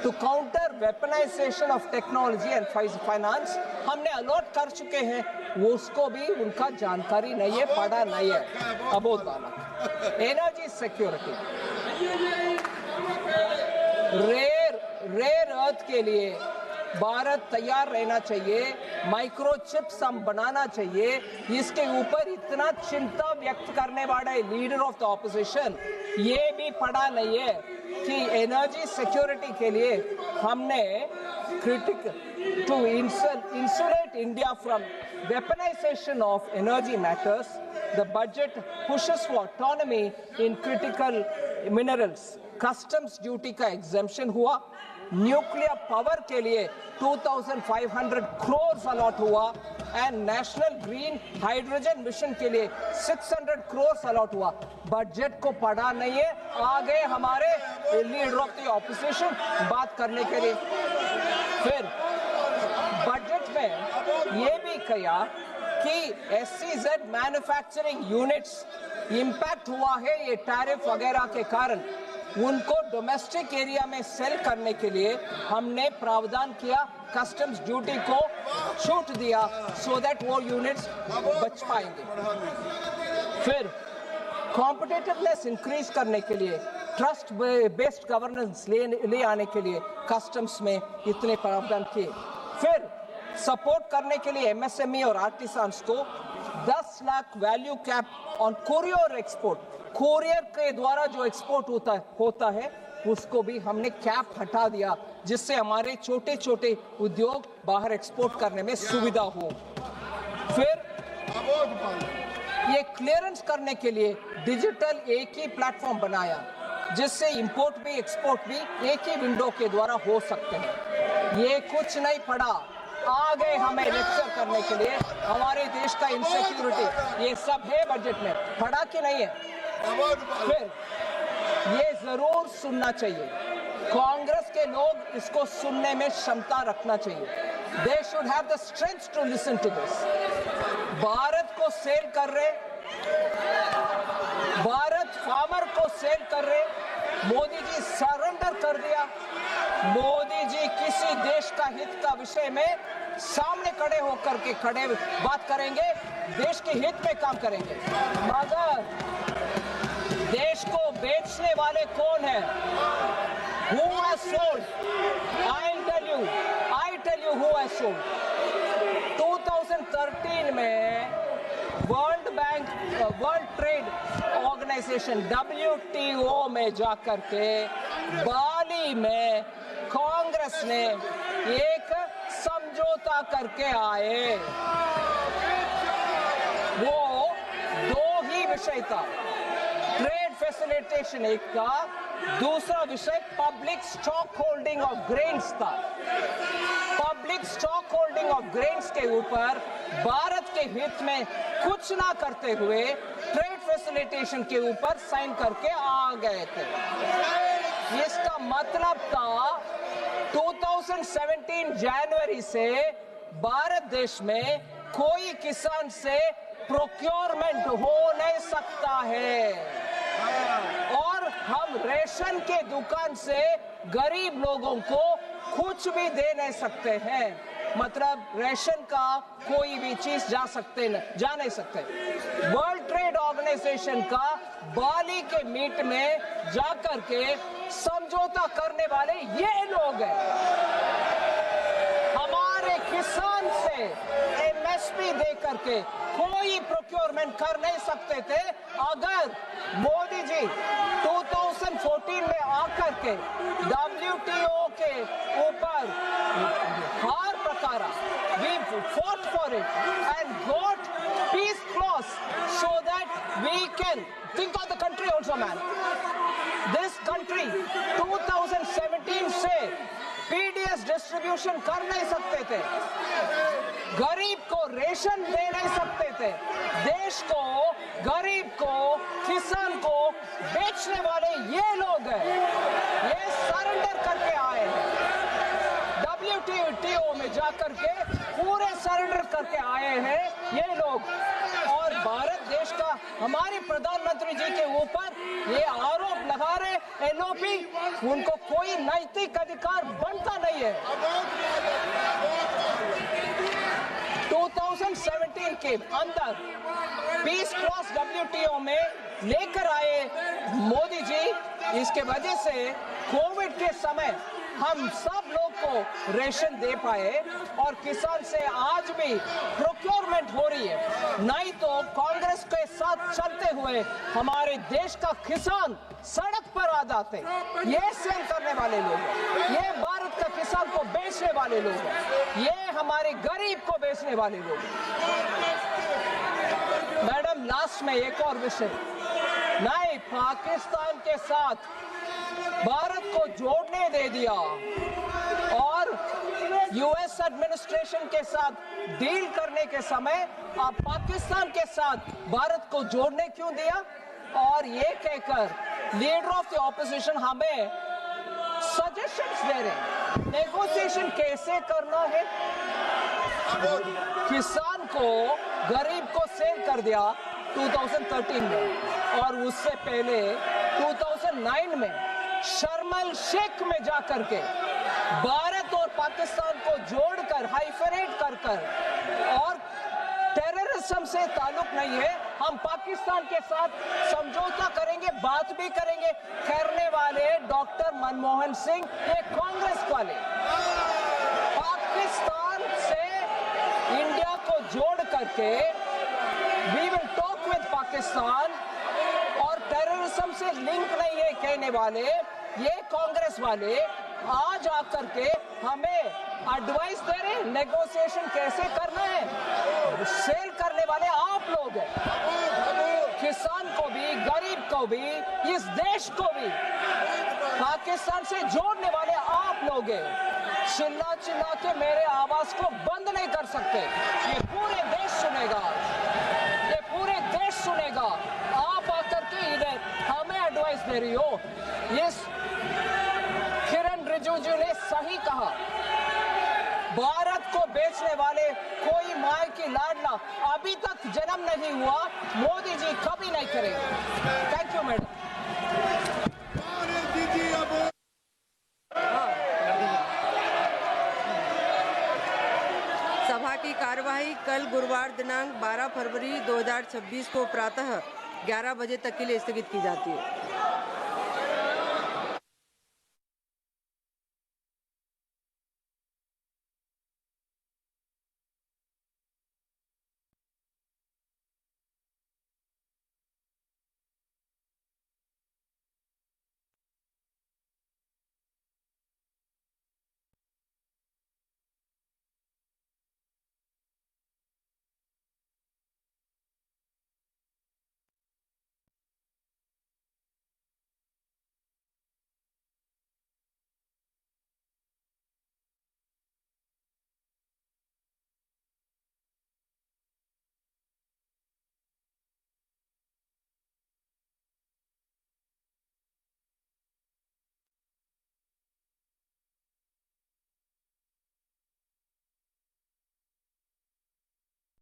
to counter weaponisation of technology and finance हमने अलॉट कर चुके हैं, वो उसको भी उनका जानकारी नहीं है, पढ़ा नहीं है। अबोध बालक। एनर्जी सिक्योरिटी, रेयर अर्थ के लिए भारत तैयार रहना चाहिए, माइक्रोचिप्स हम बनाना चाहिए, इसके ऊपर इतना चिंता व्यक्त करने वाला है लीडर ऑफ द ऑपोजिशन, ये भी पढ़ा नहीं है कि एनर्जी सिक्योरिटी के लिए हमने critical to insulate India from weaponization of energy matters, the budget pushes for autonomy in critical minerals, customs duty का exemption हुआ, न्यूक्लियर पावर के लिए 2,500 करोड़ अलॉट हुआ, and national green hydrogen mission के लिए 600 करोड़ अलॉट हुआ। बजट को पढ़ा नहीं है, आ गए हमारे लीडर ऑफ द ऑपोजिशन बात करने के लिए। फिर बजट में ये भी कहा कि SEZ मैन्युफैक्चरिंग यूनिट्स इंपैक्ट हुआ है ये टैरिफ वगैरह के कारण, उनको डोमेस्टिक एरिया में सेल करने के लिए हमने प्रावधान किया, कस्टम्स ड्यूटी को छूट दिया, सो दैट वो यूनिट्स बच पाएंगे। फिर कॉम्पिटिटिवनेस इंक्रीज करने के लिए, ट्रस्ट बेस्ड गवर्नेंस ले आने के लिए कस्टम्स में इतने प्रावधान किए। फिर सपोर्ट करने के लिए एमएसएमई और आर्टिसान्स को 10 lakh value cap on courier export, courier के द्वारा जो एक्सपोर्ट होता है उसको भी हमने कैप हटा दिया, जिससे हमारे छोटे छोटे उद्योग बाहर एक्सपोर्ट करने में सुविधा हो। फिर ये क्लियरेंस करने के लिए डिजिटल एक ही प्लेटफॉर्म बनाया, जिससे इंपोर्ट भी एक्सपोर्ट भी एक ही विंडो के द्वारा हो सकते हैं। ये कुछ नहीं पड़ा, आ गए हमें लेक्चर करने के लिए, हमारे देश का इनसिक्योरिटी, ये सब है बजट में, पढ़ा कि नहीं है? फिर ये जरूर सुनना चाहिए, कांग्रेस के लोग इसको सुनने में क्षमता रखना चाहिए। They should have the strength to listen to this. Bharat को सेल कर रहे, भारत फार्मर को सेल कर रहे, मोदी जी सरेंडर कर दिया। मोदी जी किसी देश का हित का विषय में सामने खड़े होकर के बात करेंगे, देश के हित में काम करेंगे, मगर देश को बेचने वाले कौन है? Who has sold? I tell you who has sold. 2013 में वर्ल्ड ट्रेड ऑर्गेनाइजेशन WTO में जाकर के बाली में कांग्रेस ने एक समझौता करके आए। वो दो ही विषय था, ट्रेड फैसिलिटेशन एक था, दूसरा विषय public stock holding of grains था। Public stock holding of grains के ऊपर भारत के हित में कुछ ना करते हुए ट्रेड फैसिलिटेशन के ऊपर साइन करके आ गए थे। इसका मतलब था 2017 जनवरी से भारत देश में कोई किसान से प्रोक्योरमेंट हो नहीं सकता है, और हम रेशन के दुकान से गरीब लोगों को कुछ भी दे नहीं सकते हैं। मतलब रेशन का कोई भी चीज जा नहीं सकते। वर्ल्ड ट्रेड ऑर्गेनाइजेशन का बाली के मीट में जाकर के समझौता करने वाले ये लोग हैं। हमारे किसान से एमएसपी दे करके कोई प्रोक्योरमेंट कर नहीं सकते थे। अगर मोदी जी 2014 में आकर के WTO के ऊपर हर प्रकार we fought for it and got peace clause so that we can think of the country also, man. This country 2017 से PDS डिस्ट्रीब्यूशन कर नहीं सकते थे, गरीब को रेशन दे नहीं सकते थे, देश को, गरीब को, किसान को बेचने वाले ये लोग हैं। ये सरेंडर करके आए हैं, WTO में जाकर के पूरे सरेंडर करके आए हैं ये लोग। और भारत देश का हमारे प्रधानमंत्री जी के ऊपर ये आरोप लगा रहे LOP, उनको कोई नैतिक अधिकार बनता नहीं है। 2017 के अंदर पीस क्लॉज WTO में लेकर आए मोदी जी। इसके वजह से कोविड के समय हम सब लोग को रेशन दे पाए और किसान से आज भी प्रोक्योरमेंट हो रही है। नहीं तो कांग्रेस के साथ चलते हुए हमारे देश का किसान सड़क पर आ जाते। ये सेल करने वाले लोग हैं, ये भारत का किसान को बेचने वाले लोग हैं, ये हमारे गरीब को बेचने वाले लोग हैं। मैडम, लास्ट में एक और विषय, नहीं, पाकिस्तान के साथ भारत को जोड़ने दे दिया और यूएस एडमिनिस्ट्रेशन के साथ डील करने के समय आप पाकिस्तान के साथ भारत को जोड़ने क्यों दिया? और ये कहकर लीडर ऑफ द ऑपोजिशन हमें सजेशंस दे रहे हैं, नेगोशिएशन कैसे करना है। किसान को, गरीब को सेल कर दिया 2013 में, और उससे पहले 2009 में शर्म अल शेख में जाकर के भारत और पाकिस्तान को जोड़कर हाइफरेट कर और टेररिज्म से ताल्लुक नहीं है, हम पाकिस्तान के साथ समझौता करेंगे, बात भी करेंगे करने वाले डॉक्टर मनमोहन सिंह, ये कांग्रेस वाले पाकिस्तान से इंडिया को जोड़ करके we will talk with Pakistan और टेररिज्म से लिंक नहीं है कहने वाले ये कांग्रेस वाले आज आकर के हमें एडवाइस दे रहे, नेगोशिएशन कैसे करना है। सेल करने वाले आप लोग हैं, किसान को भी, गरीब को भी, इस देश को भी पाकिस्तान से जोड़ने वाले आप लोग हैं। चिल्ला चिल्ला के मेरे आवाज को बंद नहीं कर सकते, ये पूरे देश सुनेगा, ये पूरे देश सुनेगा। आप आकर के इधर हमें एडवाइस दे रही हो। इस किरण रिजिजू ने सही कहा, भारत को बेचने वाले कोई माय की लाडला अभी तक जन्म नहीं हुआ, मोदी जी कभी नहीं करेंगे। Thank you madam. सभा की कार्यवाही कल गुरुवार दिनांक 12 फरवरी 2026 को प्रातः 11 बजे तक के लिए स्थगित की जाती है।